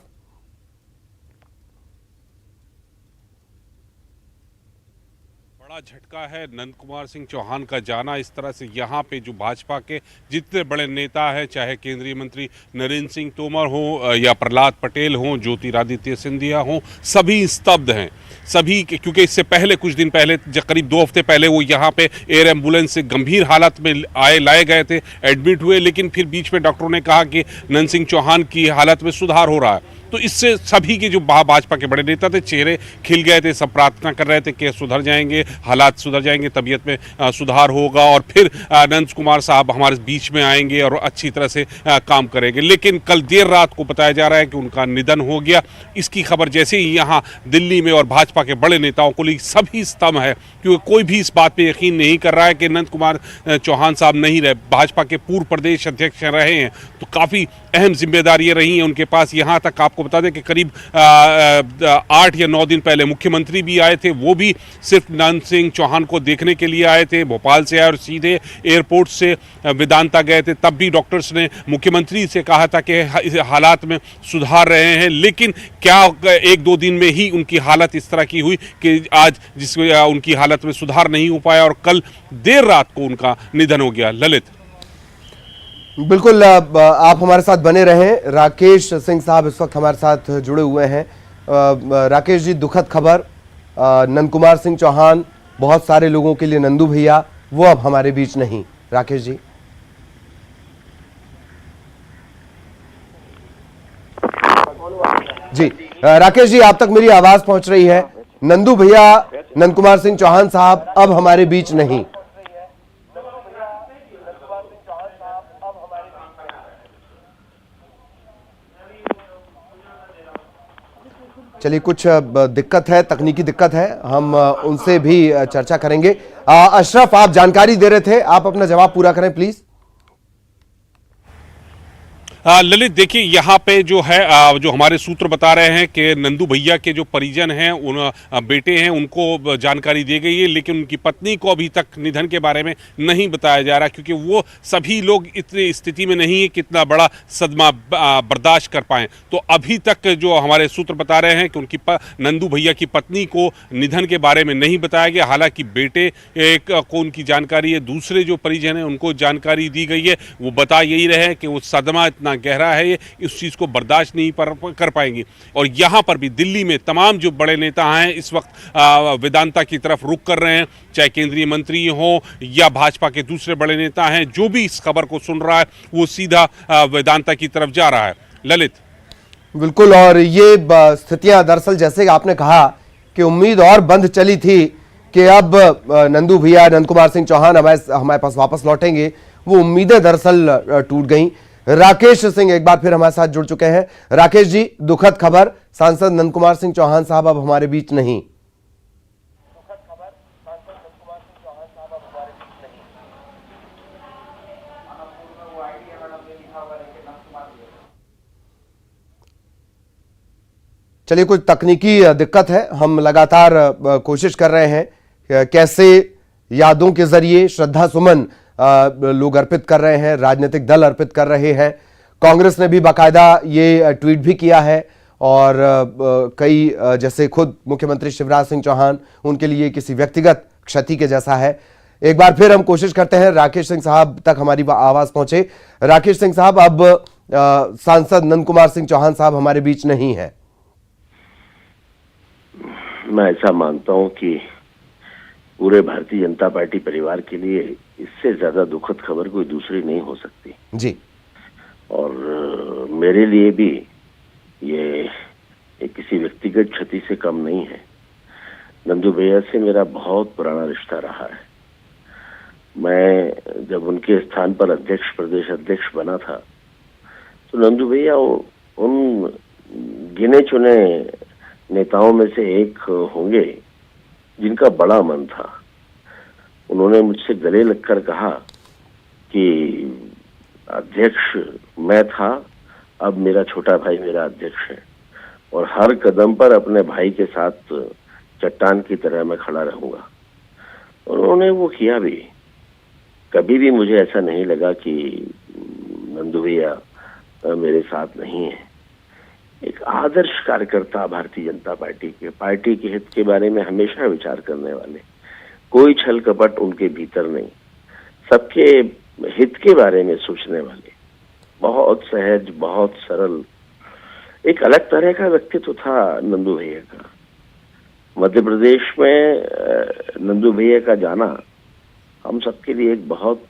झटका है नंद कुमार सिंह चौहान का जाना। इस तरह से यहाँ पे जो भाजपा के जितने बड़े नेता हैं, चाहे केंद्रीय मंत्री नरेंद्र सिंह तोमर हो या प्रहलाद पटेल हो, ज्योतिरादित्य सिंधिया हो, सभी स्तब्ध हैं। सभी क्योंकि इससे पहले कुछ दिन पहले करीब 2 हफ्ते पहले वो यहाँ पे एयर एम्बुलेंस से गंभीर हालत में लाए गए थे, एडमिट हुए, लेकिन फिर बीच में डॉक्टरों ने कहा कि नंद सिंह चौहान की हालत में सुधार हो रहा है। तो इससे सभी के जो भाजपा के बड़े नेता थे चेहरे खिल गए थे, सब प्रार्थना कर रहे थे कि सुधर जाएंगे, हालात सुधर जाएंगे, तबीयत में सुधार होगा और फिर नंद कुमार साहब हमारे बीच में आएंगे और अच्छी तरह से काम करेंगे। लेकिन कल देर रात को बताया जा रहा है कि उनका निधन हो गया। इसकी खबर जैसे ही यहाँ दिल्ली में और भाजपा के बड़े नेताओं को ली, सभी स्तंभ है, क्योंकि कोई भी इस बात पे यकीन नहीं कर रहा है कि नंद कुमार चौहान साहब नहीं रहे। भाजपा के पूर्व प्रदेश अध्यक्ष रहे हैं तो काफ़ी अहम जिम्मेदारियां रही हैं उनके पास। यहाँ तक आपको बता दें कि करीब 8 या 9 दिन पहले मुख्यमंत्री भी आए थे, वो भी सिर्फ नंद सिंह चौहान को देखने के लिए आए थे। भोपाल से आए और सीधे एयरपोर्ट से वेदांता गए थे। तब भी डॉक्टर्स ने मुख्यमंत्री से कहा था कि हालात में सुधार रहे हैं, लेकिन क्या 1-2 दिन में ही उनकी हालत इस तरह की हुई कि आज उनकी हालत में सुधार नहीं हो पाया और कल देर रात को उनका निधन हो गया। ललित, बिल्कुल आप हमारे साथ बने रहें। राकेश सिंह साहब इस वक्त हमारे साथ जुड़े हुए हैं। राकेश जी, दुखद खबर, नंद कुमार सिंह चौहान बहुत सारे लोगों के लिए नंदू भैया, वो अब हमारे बीच नहीं। राकेश जी। जी राकेश जी, आप तक मेरी आवाज पहुंच रही है? नंदू भैया, नंद कुमार सिंह चौहान साहब अब हमारे बीच नहीं। चलिए, कुछ दिक्कत है, तकनीकी दिक्कत है, हम उनसे भी चर्चा करेंगे। अशरफ, आप जानकारी दे रहे थे, आप अपना जवाब पूरा करें प्लीज। ललित, देखिए यहाँ पे जो है जो हमारे सूत्र बता रहे हैं कि नंदू भैया के जो परिजन हैं, उन बेटे हैं, उनको जानकारी दी गई है, लेकिन उनकी पत्नी को अभी तक निधन के बारे में नहीं बताया जा रहा, क्योंकि वो सभी लोग इतनी स्थिति में नहीं है कि इतना बड़ा सदमा बर्दाश्त कर पाएं। तो अभी तक जो हमारे सूत्र बता रहे हैं कि उनकी नंदू भैया की पत्नी को निधन के बारे में नहीं बताया गया। हालांकि बेटे को उनकी जानकारी है, दूसरे जो परिजन हैं उनको जानकारी दी गई है। वो बता यही रहे हैं कि वो सदमा इतना गहरा है, ये इस चीज को बर्दाश्त नहीं कर पाएंगे। और यहां पर भी दिल्ली में तमाम जो बड़े नेता हैं इस वक्त वेदांता की तरफ रुख कर रहे हैं, चाहे केंद्रीय मंत्री हो या भाजपा के दूसरे बड़े नेता हैं। जो भी इस खबर को सुन रहा है वो सीधा वेदांता की तरफ जा रहा है। ललित, बिल्कुल, और ये स्थितियां दरअसल जैसे आपने कहा कि उम्मीद और बंद चली थी कि अब नंदू भैया, नंद कुमार सिंह चौहान हमारे पास वापस लौटेंगे, वो उम्मीदें दरअसल टूट गईं। राकेश सिंह एक बार फिर हमारे साथ जुड़ चुके हैं। राकेश जी, दुखद खबर, सांसद नंद कुमार सिंह चौहान साहब अब हमारे बीच नहीं। चलिए, कुछ तकनीकी दिक्कत है, हम लगातार कोशिश कर रहे हैं कैसे यादों के जरिए श्रद्धा सुमन लोग अर्पित कर रहे हैं, राजनीतिक दल अर्पित कर रहे हैं। कांग्रेस ने भी बाकायदा ये ट्वीट भी किया है और कई जैसे खुद मुख्यमंत्री शिवराज सिंह चौहान, उनके लिए किसी व्यक्तिगत क्षति के जैसा है। एक बार फिर हम कोशिश करते हैं राकेश सिंह साहब तक हमारी आवाज पहुंचे। राकेश सिंह साहब, अब सांसद नंद कुमार सिंह चौहान साहब हमारे बीच नहीं है। मैं ऐसा मानता हूं कि पूरे भारतीय जनता पार्टी परिवार के लिए इससे ज्यादा दुखद खबर कोई दूसरी नहीं हो सकती जी। और मेरे लिए भी ये किसी व्यक्तिगत क्षति से कम नहीं है। नंदू भैया से मेरा बहुत पुराना रिश्ता रहा है। मैं जब उनके स्थान पर प्रदेश अध्यक्ष बना था तो नंदू भैया उन गिने चुने नेताओं में से एक होंगे जिनका बड़ा मन था। उन्होंने मुझसे गले लगकर कहा कि अध्यक्ष मैं था, अब मेरा छोटा भाई मेरा अध्यक्ष है और हर कदम पर अपने भाई के साथ चट्टान की तरह मैं खड़ा रहूंगा। और उन्होंने वो किया भी। कभी भी मुझे ऐसा नहीं लगा कि नंदू भैया मेरे साथ नहीं है। एक आदर्श कार्यकर्ता भारतीय जनता पार्टी के हित के बारे में हमेशा विचार करने वाले, कोई छल कपट उनके भीतर नहीं, सबके हित के बारे में सोचने वाले, बहुत सहज, बहुत सरल, एक अलग तरह का व्यक्तित्व था नंदू भैया का। मध्य प्रदेश में नंदू भैया का जाना हम सबके लिए एक बहुत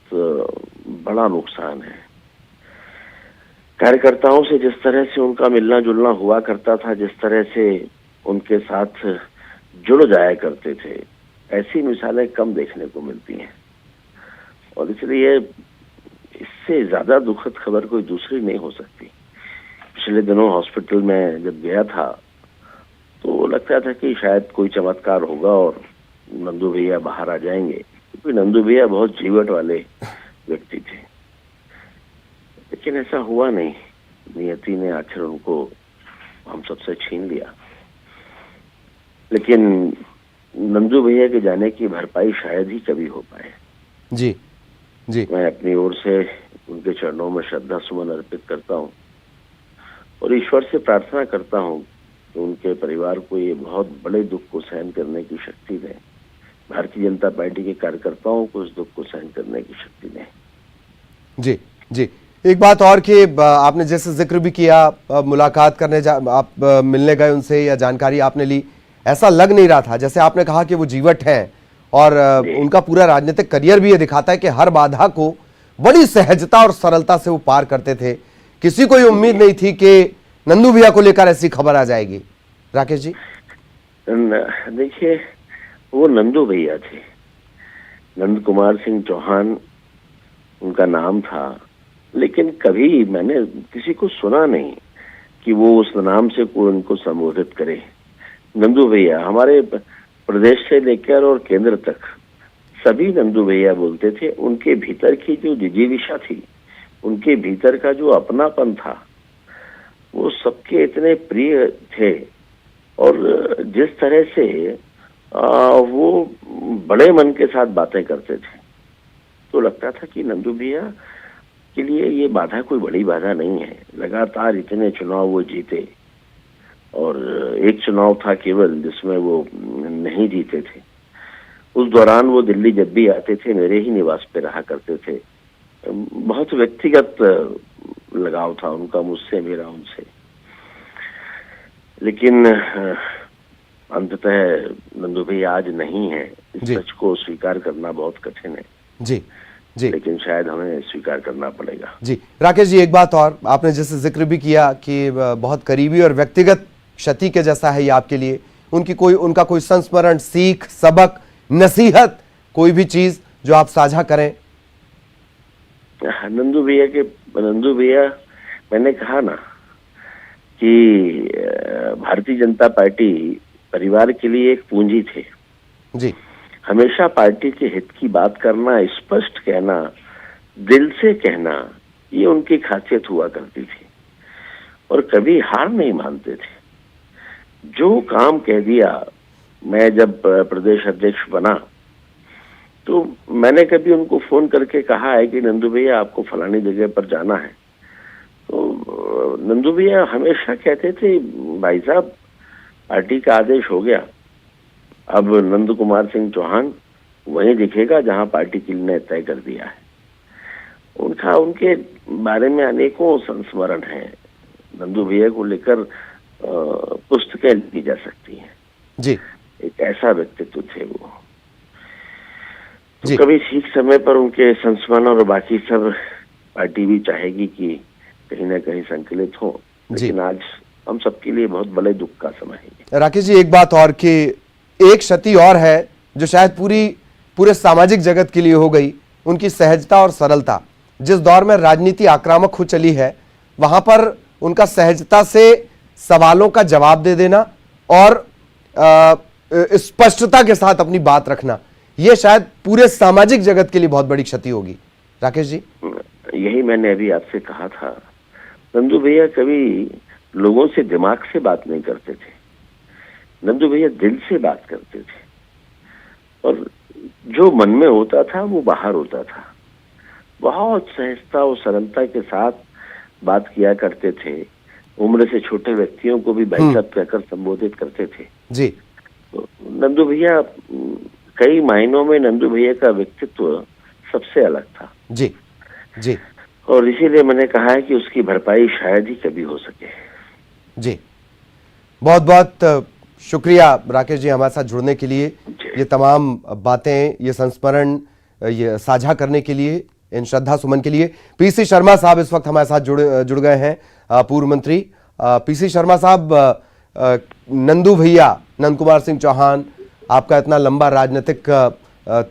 बड़ा नुकसान है। कार्यकर्ताओं से जिस तरह से उनका मिलना जुलना हुआ करता था, जिस तरह से उनके साथ जुड़ जाया करते थे, ऐसी मिसालें कम देखने को मिलती हैं। और इसलिए इससे ज्यादा दुखद खबर कोई दूसरी नहीं हो सकती। पिछले दिनों हॉस्पिटल में जब गया था तो लगता था कि शायद कोई चमत्कार होगा और नंदू भैया बाहर आ जाएंगे, क्योंकि नंदू भैया बहुत जीवट वाले व्यक्ति थे। लेकिन ऐसा हुआ नहीं। नियति ने आखिर उनको हम सबसे छीन लिया। लेकिन नंदू भैया के जाने की भरपाई शायद ही कभी हो पाए। जी जी। मैं अपनी ओर से उनके चरणों में श्रद्धा सुमन अर्पित करता हूँ और ईश्वर से प्रार्थना करता हूँ कि उनके परिवार को ये बहुत बड़े दुख को सहन करने की शक्ति दें। भारतीय जनता पार्टी के कार्यकर्ताओं को इस दुख को सहन करने की शक्ति दें। जी जी। एक बात और कि आपने जैसे जिक्र भी किया, मुलाकात करने आप मिलने गए उनसे या जानकारी आपने ली, ऐसा लग नहीं रहा था। जैसे आपने कहा कि वो जीवट हैं और उनका पूरा राजनीतिक करियर भी ये दिखाता है कि हर बाधा को बड़ी सहजता और सरलता से वो पार करते थे। किसी को ये उम्मीद नहीं थी कि नंदू भैया को लेकर ऐसी खबर आ जाएगी। राकेश जी, देखिए, वो नंदू भैया थे। नंद कुमार सिंह चौहान उनका नाम था, लेकिन कभी मैंने किसी को सुना नहीं कि वो उस नाम से कोई उनको संबोधित करे। नंदू भैया हमारे प्रदेश से लेकर और केंद्र तक सभी नंदू भैया बोलते थे। उनके भीतर की जो जिजीविषा थी, उनके भीतर का जो अपनापन था, वो सबके इतने प्रिय थे। और जिस तरह से वो बड़े मन के साथ बातें करते थे, तो लगता था कि नंदू भैया के लिए ये बाधा कोई बड़ी बाधा नहीं है। लगातार इतने चुनाव वो जीते और एक चुनाव था केवल जिसमें वो नहीं जीते थे। उस दौरान वो दिल्ली जब भी आते थे मेरे ही निवास पे रहा करते थे। बहुत व्यक्तिगत लगाव था उनका मुझसे, मेरा उनसे। लेकिन अंततः नंदू भैया आज नहीं है। इस सच को स्वीकार करना बहुत कठिन है जी जी, लेकिन शायद हमें स्वीकार करना पड़ेगा। जी राकेश जी, एक बात और, आपने जैसे जिक्र भी किया कि बहुत करीबी और व्यक्तिगत क्षति के जैसा है ये आपके लिए। उनका कोई संस्मरण, सीख, सबक, नसीहत, कोई भी चीज जो आप साझा करें। नंदू भैया मैंने कहा ना कि भारतीय जनता पार्टी परिवार के लिए एक पूंजी थे जी। हमेशा पार्टी के हित की बात करना, स्पष्ट कहना, दिल से कहना, ये उनकी खासियत हुआ करती थी। और कभी हार नहीं मानते थे। जो काम कह दिया, मैं जब प्रदेश अध्यक्ष बना तो मैंने कभी उनको फोन करके कहा है कि नंदू भैया आपको फलानी जगह पर जाना है, तो नंदू भैया हमेशा कहते थे भाई साहब पार्टी का आदेश हो गया, अब नंद कुमार सिंह चौहान वहीं दिखेगा जहां पार्टी की ने तय कर दिया है। उनके बारे में अनेकों संस्मरण हैं। नंदू भैया को लेकर पुस्तकें लिखी जा सकती हैं जी। एक ऐसा व्यक्तित्व थे वो। तो कभी ठीक समय पर उनके संस्मरण और बाकी सब पार्टी भी चाहेगी कि कहीं ना कहीं संकलित हो, लेकिन आज हम सबके लिए बहुत बड़े दुख का समय है। राकेश जी, एक बात और कि एक क्षति और है जो शायद पूरे सामाजिक जगत के लिए हो गई, उनकी सहजता और सरलता। जिस दौर में राजनीति आक्रामक हो चली है, वहां पर उनका सहजता से सवालों का जवाब दे देना और स्पष्टता के साथ अपनी बात रखना, यह शायद पूरे सामाजिक जगत के लिए बहुत बड़ी क्षति होगी। राकेश जी, यही मैंने अभी आपसे कहा था, नंदू भैया कभी लोगों से दिमाग से बात नहीं करते थे, नंदू भैया दिल से बात करते थे और जो मन में होता था वो बाहर होता था। बहुत सहजता और सरलता के साथ बात किया करते थे। उम्र से छोटे व्यक्तियों को भी भाई साहब कहकर संबोधित करते थे जी। तो नंदू भैया, कई मायनों में नंदू भैया का व्यक्तित्व सबसे अलग था जी जी। और इसीलिए मैंने कहा है कि उसकी भरपाई शायद ही कभी हो सके। जी, बहुत बहुत शुक्रिया राकेश जी हमारे साथ जुड़ने के लिए, ये तमाम बातें, ये संस्मरण ये साझा करने के लिए, इन श्रद्धा सुमन के लिए। पीसी शर्मा साहब इस वक्त हमारे साथ जुड़ गए हैं, पूर्व मंत्री। पीसी शर्मा साहब, नंदू भैया, नंद कुमार सिंह चौहान, आपका इतना लंबा राजनीतिक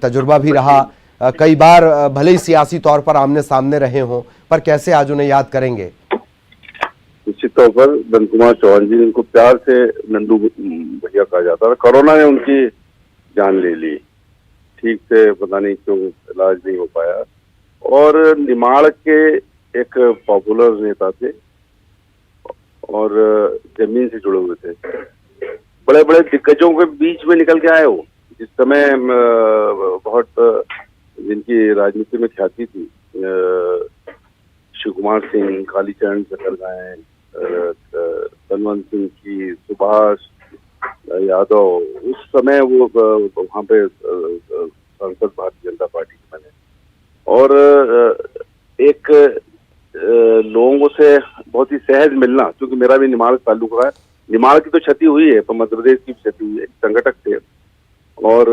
तजुर्बा भी रहा, कई बार भले ही सियासी तौर पर आमने सामने रहे हों, पर कैसे आज उन्हें याद करेंगे? निश्चित तौर पर नंद कुमार चौहान जी, जिनको प्यार से नंदू भैया कहा जाता था, कोरोना ने उनकी जान ले ली। ठीक से पता नहीं क्यों इलाज नहीं हो पाया और निमाड़ के एक पॉपुलर नेता थे और जमीन से जुड़े हुए थे। बड़े बड़े दिग्गजों के बीच में निकल के आए वो, जिस समय बहुत जिनकी राजनीति में ख्याति थी, शिव कुमार सिंह, कालीचरण चकरगाय, धनवंत सिंह की, सुभाष यादव, उस समय वो वहाँ पे सांसद भारतीय जनता पार्टी के बने और एक लोगों से बहुत ही सहज मिलना, क्योंकि मेरा भी निमाड़ ताल्लुक है। निमाड़ की तो क्षति हुई है पर मध्य प्रदेश की क्षति हुई है। एक संगठक थे और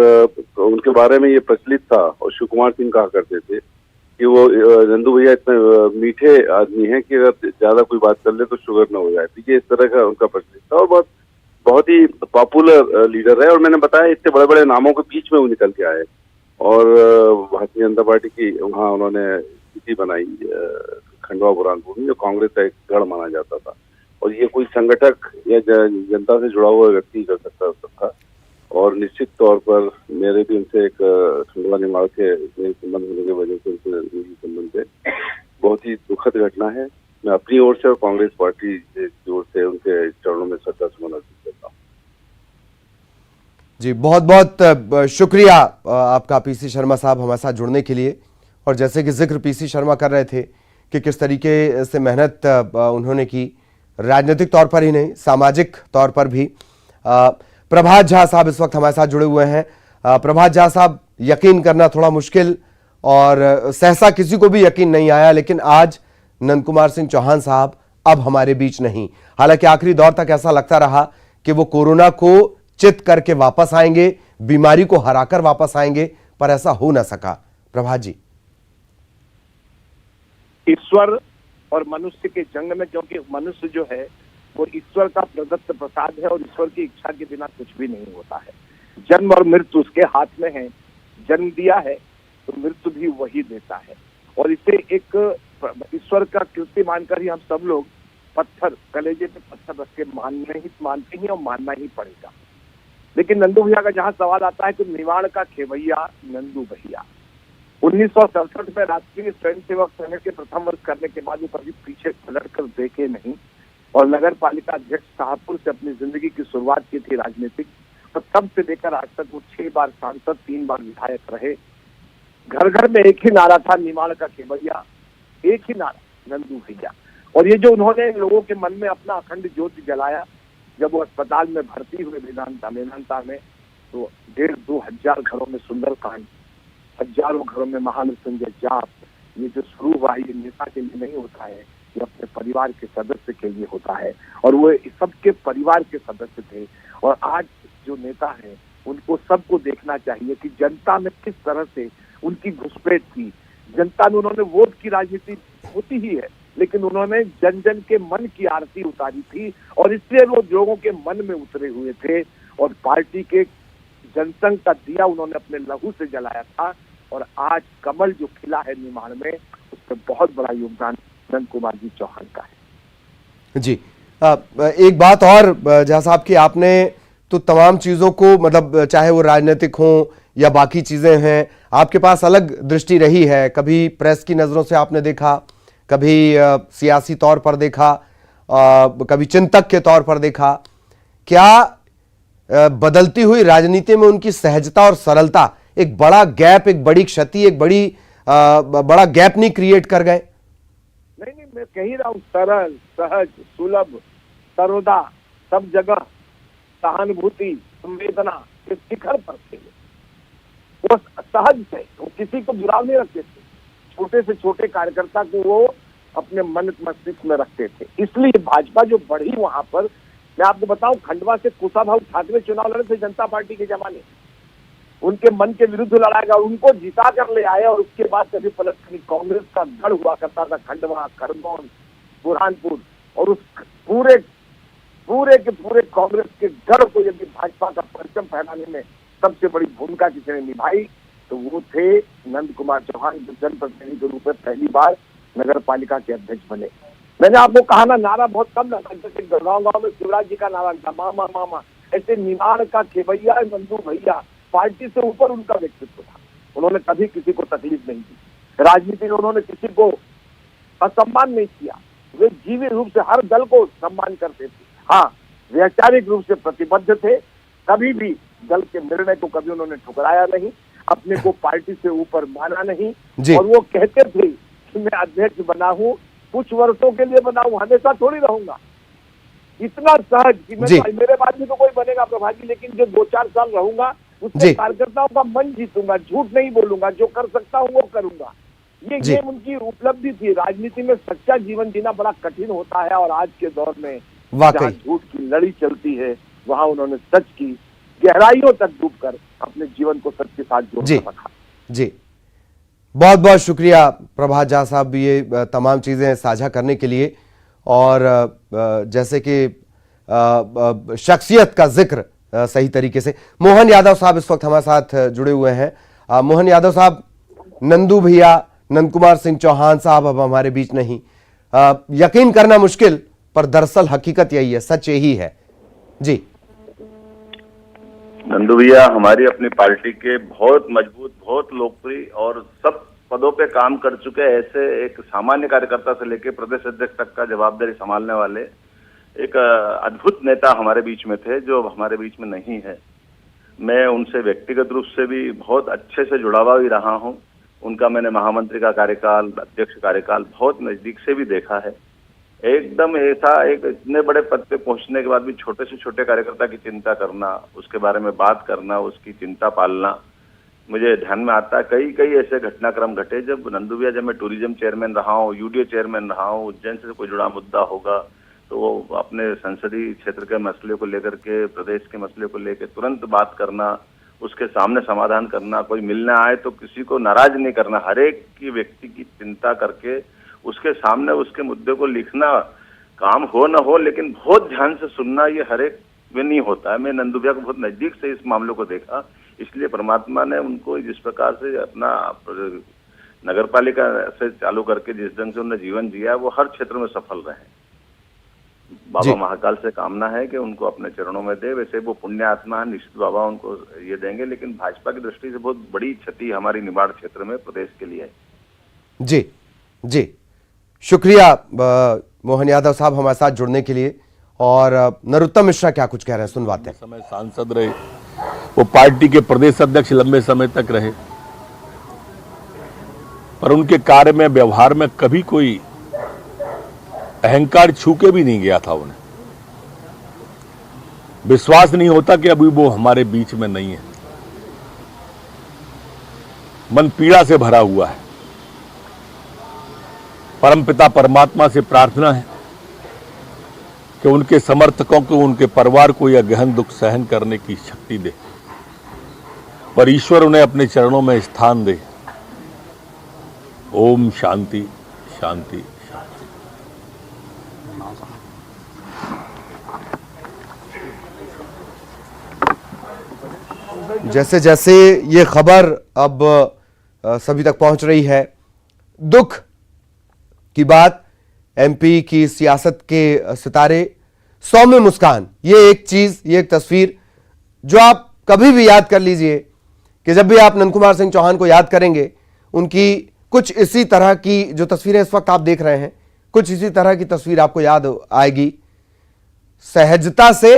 उनके बारे में ये प्रचलित था और शिव कुमार सिंह कहा करते थे कि वो नंदू भैया इतने मीठे आदमी हैं कि अगर ज्यादा कोई बात कर ले तो शुगर न हो जाए। तो ये इस तरह का उनका प्रचलित था और बहुत ही पॉपुलर लीडर है। और मैंने बताया इतने बड़े बड़े नामों के बीच में वो निकल के आए और भारतीय जनता पार्टी की वहाँ उन्होंने स्थिति बनाई खंडवा बुरहानपुर में, जो कांग्रेस का एक गढ़ माना जाता था। और ये कोई संगठक या जनता से जुड़ा हुआ व्यक्ति कर सकता था। और निश्चित तौर पर मेरे भी उनसे एक खंडवा निमाड़ के संबंध होने की वजह से उनसे संबंध है। बहुत ही दुखद घटना है। मैं अपनी ओर से और कांग्रेस पार्टी की ओर से उनके चरणों में श्रद्धा सुमन अर्पित करता हूँ। जी, बहुत बहुत शुक्रिया आपका पीसी शर्मा साहब हमारे साथ जुड़ने के लिए। और जैसे कि जिक्र पीसी शर्मा कर रहे थे कि किस तरीके से मेहनत उन्होंने की, राजनीतिक तौर पर ही नहीं, सामाजिक तौर पर भी। प्रभात झा साहब इस वक्त हमारे साथ जुड़े हुए हैं। प्रभात झा साहब, यकीन करना थोड़ा मुश्किल और सहसा किसी को भी यकीन नहीं आया, लेकिन आज नंद कुमार सिंह चौहान साहब अब हमारे बीच नहीं। हालांकि आखिरी दौर तक ऐसा लगता रहा कि वो कोरोना को चित करके वापस आएंगे, बीमारी को हराकर वापस आएंगे, पर ऐसा हो ना सका। प्रभात जी, ईश्वर और मनुष्य के जंग में, क्योंकि मनुष्य जो है वो ईश्वर का प्रदत्त प्रसाद है और ईश्वर की इच्छा के बिना कुछ भी नहीं होता है। जन्म और मृत्यु उसके हाथ में है। जन्म दिया है तो मृत्यु भी वही देता है और इसे एक ईश्वर का कृत्य मानकर ही हम सब लोग पत्थर, कलेजे पे पत्थर रख के मानते ही और मानना ही पड़ेगा। लेकिन नंदू भैया का जहाँ सवाल आता है तो निमाड़ का खेवैया नंदू भैया 1967 में राष्ट्रीय स्वयंसेवक संघ के प्रथम वर्ष करने के बाद वो कभी पीछे पलट कर देखे नहीं और नगर पालिका अध्यक्ष शाहपुर से अपनी जिंदगी की शुरुआत की थी राजनीतिक। और तब से लेकर आज तक वो 6 बार सांसद, 3 बार विधायक रहे। घर घर में एक ही नारा था, निमाड़ का केवड़िया, एक ही नारा, नंदू भैया। और ये जो उन्होंने लोगों के मन में अपना अखंड ज्योति जलाया, जब वो अस्पताल में भर्ती हुए मेदांता में, तो 1,500-2 हजार घरों में सुंदरकांड, हजारों घरों में महामृत्युंजय जाप, ये जो शुरू हुआ ये नेता के लिए नहीं होता है, ये अपने परिवार के सदस्य के लिए होता है। और वो सबके परिवार के सदस्य थे। और आज जो नेता हैं उनको सबको देखना चाहिए कि जनता में किस तरह से उनकी घुसपैठ थी। जनता में उन्होंने वोट की राजनीति होती ही है, लेकिन उन्होंने जन जन के मन की आरती उतारी थी और इसलिए वो लोगों के मन में उतरे हुए थे। और पार्टी के जनसंघ का दिया उन्होंने अपने लहू से जलाया था। और आज कमल जो खिला है निमाड़ में, उसमें बहुत बड़ा योगदान नंद कुमार जी चौहान का है। जी, एक बात और झा साहब की, आपने तो तमाम चीजों को, मतलब चाहे वो राजनीतिक हो या बाकी चीजें हैं, आपके पास अलग दृष्टि रही है। कभी प्रेस की नजरों से आपने देखा, कभी सियासी तौर पर देखा, कभी चिंतक के तौर पर देखा। क्या बदलती हुई राजनीति में उनकी सहजता और सरलता एक बड़ा गैप, एक बड़ी क्षति, एक बड़ा गैप नहीं क्रिएट कर गए? नहीं, मैं कह ही रहा हूँ, सरल, सहज, सुलभ, सर्वदा, सब जगह सहानुभूति, संवेदना के शिखर पर थे। वो सहज थे, वो किसी को जुड़ाव नहीं रखते थे। छोटे से छोटे कार्यकर्ता को वो अपने मन मस्तिष्क में रखते थे। इसलिए भाजपा जो बढ़ी वहां पर, मैं आपको बताऊं, खंडवा से कुशाभाऊ ठाकरे चुनाव लड़े थे जनता पार्टी के जमाने, उनके मन के विरुद्ध लड़ाएगा, उनको जिता कर ले आए। और उसके बाद कभी पलट नहीं। कांग्रेस का गढ़ हुआ करता था खंडवा, खरगोन, बुरहानपुर, और उस पूरे के पूरे कांग्रेस के गढ़ को यदि भाजपा का परचम फहराने में सबसे बड़ी भूमिका किसी ने निभाई तो वो थे नंद कुमार चौहान, जो जनप्रतिनिधि के रूप में पहली बार नगर पालिका के अध्यक्ष बने। मैंने आपको कहा ना, नारा बहुत कम लगा, जैसे गाँव में शिवराज जी का नारा था, मामा मामा, ऐसे निमाड़ का केवैया नंदू भैया, पार्टी से ऊपर उनका व्यक्तित्व था। उन्होंने कभी किसी को तकलीफ नहीं दी, राजनीति में उन्होंने किसी को असम्मान नहीं किया। वे जीवित रूप से हर दल को सम्मान करते थे। हाँ, वैचारिक रूप से प्रतिबद्ध थे, कभी भी दल के निर्णय को कभी उन्होंने ठुकराया नहीं, अपने को पार्टी से ऊपर माना नहीं। और वो कहते थे कि मैं अध्यक्ष बना हूँ, कुछ वर्षों के लिए बना हूँ, हमेशा थोड़ी रहूंगा। इतना सहज कि मैं, मेरे बाद भी तो कोई बनेगा प्रभारी, लेकिन जो 2-4 साल रहूंगा उससे कार्यकर्ताओं का मन जीतूंगा, झूठ नहीं बोलूंगा, जो कर सकता हूँ वो करूंगा। ये उनकी उपलब्धि थी। राजनीति में सच्चा जीवन जीना बड़ा कठिन होता है, और आज के दौर में जहाँ झूठ की लड़ी चलती है, वहाँ उन्होंने सच की गहराइयों तक डूबकर अपने जीवन को सच के साथ जोड़ रखा। जी, बहुत बहुत शुक्रिया प्रभात झा साहब, ये तमाम चीजें साझा करने के लिए। और जैसे कि शख्सियत का जिक्र सही तरीके से, मोहन यादव साहब इस वक्त हमारे साथ जुड़े हुए हैं। मोहन यादव साहब, नंदू भैया, नंद कुमार सिंह चौहान साहब अब हमारे बीच नहीं। यकीन करना मुश्किल, पर दरअसल हकीकत यही है, सच यही है। जी, नंदू भैया हमारी अपनी पार्टी के बहुत मजबूत, बहुत लोकप्रिय और सब पदों पे काम कर चुके ऐसे एक सामान्य कार्यकर्ता से लेकर प्रदेश अध्यक्ष तक का जवाबदारी संभालने वाले एक अद्भुत नेता हमारे बीच में थे, जो हमारे बीच में नहीं है। मैं उनसे व्यक्तिगत रूप से भी बहुत अच्छे से जुड़ा हुआ ही रहा हूं। उनका मैंने महामंत्री का कार्यकाल, अध्यक्ष कार्यकाल बहुत नजदीक से भी देखा है। एकदम ऐसा, एक इतने बड़े पद पे पहुंचने के बाद भी छोटे से छोटे कार्यकर्ता की चिंता करना, उसके बारे में बात करना, उसकी चिंता पालना, मुझे ध्यान में आता है। कई ऐसे घटनाक्रम घटे जब नंदू भैया, जब मैं टूरिज्म चेयरमैन रहा हूँ, यूडीओ चेयरमैन रहा हूँ, उज्जैन से कोई जुड़ा मुद्दा होगा तो वो अपने संसदीय क्षेत्र के मसले को लेकर के, प्रदेश के मसले को लेकर तुरंत बात करना, उसके सामने समाधान करना, कोई मिलने आए तो किसी को नाराज नहीं करना, हर एक की व्यक्ति की चिंता करके उसके सामने उसके मुद्दे को लिखना, काम हो न हो लेकिन बहुत ध्यान से सुनना, ये हर एक में नहीं होता है। मैं नंदू भैया को बहुत नजदीक से इस मामले को देखा, इसलिए परमात्मा ने उनको जिस प्रकार से अपना नगर पालिका से चालू करके जिस ढंग से उन्होंने जीवन जिया, वो हर क्षेत्र में सफल रहे। बाबा महाकाल से कामना है कि उनको अपने चरणों में दे। वैसे वो पुण्य आत्मा है, निश्चित बाबा उनको ये देंगे, लेकिन भाजपा की दृष्टि से बहुत बड़ी क्षति हमारी निमाड़ क्षेत्र में, प्रदेश के लिए है। जी जी, शुक्रिया मोहन यादव साहब हमारे साथ जुड़ने के लिए। और नरोत्तम मिश्रा क्या कुछ कह रहे हैं, सुनवाते हैं। समय सांसद रहे, वो पार्टी के प्रदेश अध्यक्ष लंबे समय तक रहे, पर उनके कार्य में, व्यवहार में कभी कोई अहंकार छू के भी नहीं गया था। उन्हें विश्वास नहीं होता कि अभी वो हमारे बीच में नहीं है। मन पीड़ा से भरा हुआ है। परमपिता परमात्मा से प्रार्थना है कि उनके समर्थकों को, उनके परिवार को यह गहन दुख सहन करने की शक्ति दे, पर ईश्वर उन्हें अपने चरणों में स्थान दे। ओम शांति शांति शांति। जैसे जैसे ये खबर अब सभी तक पहुंच रही है, दुख की बात, एमपी की सियासत के सितारे सौम्य मुस्कान, ये एक चीज, ये एक तस्वीर जो आप कभी भी याद कर लीजिए कि जब भी आप नंद कुमार सिंह चौहान को याद करेंगे, उनकी कुछ इसी तरह की जो तस्वीरें इस वक्त आप देख रहे हैं, कुछ इसी तरह की तस्वीर आपको याद आएगी। सहजता से,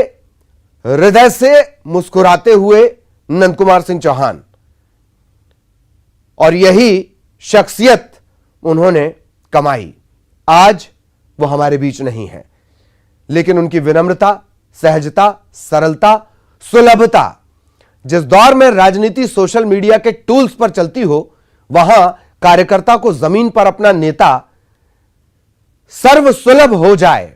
हृदय से मुस्कुराते हुए नंद कुमार सिंह चौहान, और यही शख्सियत उन्होंने कमाई। आज वो हमारे बीच नहीं है, लेकिन उनकी विनम्रता, सहजता, सरलता, सुलभता, जिस दौर में राजनीति सोशल मीडिया के टूल्स पर चलती हो, वहां कार्यकर्ता को जमीन पर अपना नेता सर्वसुलभ हो जाए,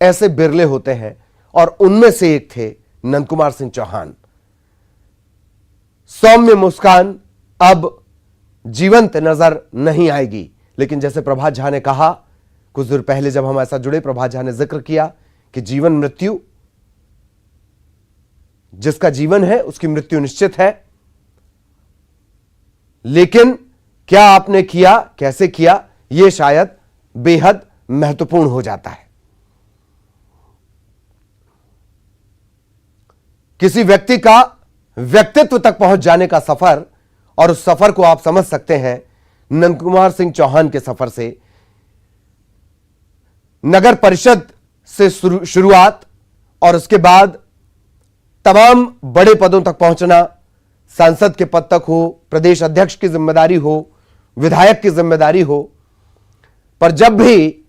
ऐसे बिरले होते हैं, और उनमें से एक थे नंद कुमार सिंह चौहान। सौम्य मुस्कान अब जीवंत नजर नहीं आएगी, लेकिन जैसे प्रभात झा ने कहा कुछ देर पहले, जब हम ऐसा जुड़े, प्रभात झा ने जिक्र किया कि जीवन मृत्यु, जिसका जीवन है उसकी मृत्यु निश्चित है, लेकिन क्या आपने किया, कैसे किया, यह शायद बेहद महत्वपूर्ण हो जाता है। किसी व्यक्ति का व्यक्तित्व तक पहुंच जाने का सफर, और उस सफर को आप समझ सकते हैं नंद कुमार सिंह चौहान के सफर से। नगर परिषद से शुरुआत, और उसके बाद तमाम बड़े पदों तक पहुंचना, सांसद के पद तक हो, प्रदेश अध्यक्ष की जिम्मेदारी हो, विधायक की जिम्मेदारी हो, पर जब भी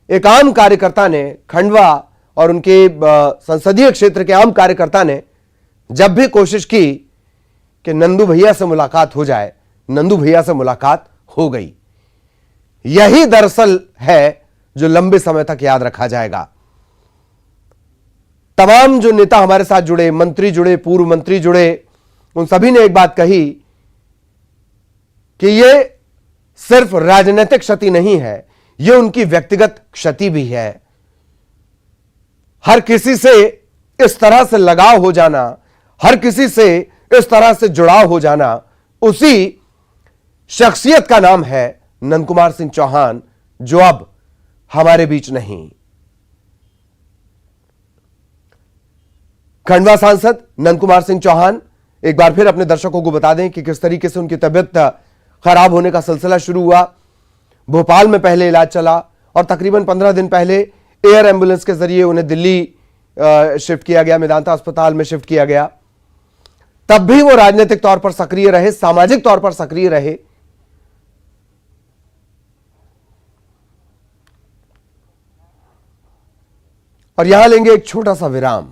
एक आम कार्यकर्ता ने, खंडवा और उनके संसदीय क्षेत्र के आम कार्यकर्ता ने जब भी कोशिश की कि नंदू भैया से मुलाकात हो जाए, नंदू भैया से मुलाकात हो गई। यही दरअसल है जो लंबे समय तक याद रखा जाएगा। तमाम जो नेता हमारे साथ जुड़े, मंत्री जुड़े, पूर्व मंत्री जुड़े, उन सभी ने एक बात कही कि यह सिर्फ राजनीतिक क्षति नहीं है, यह उनकी व्यक्तिगत क्षति भी है। हर किसी से इस तरह से लगाव हो जाना, हर किसी से इस तरह से जुड़ाव हो जाना, उसी शख्सियत का नाम है नंद कुमार सिंह चौहान, जो अब हमारे बीच नहीं। खंडवा सांसद नंद कुमार सिंह चौहान, एक बार फिर अपने दर्शकों को बता दें कि किस तरीके से उनकी तबीयत खराब होने का सिलसिला शुरू हुआ। भोपाल में पहले इलाज चला, और तकरीबन 15 दिन पहले एयर एम्बुलेंस के जरिए उन्हें दिल्ली शिफ्ट किया गया, मेदांता अस्पताल में शिफ्ट किया गया। तब भी वो राजनीतिक तौर पर सक्रिय रहे, सामाजिक तौर पर सक्रिय रहे। और यहां लेंगे एक छोटा सा विराम।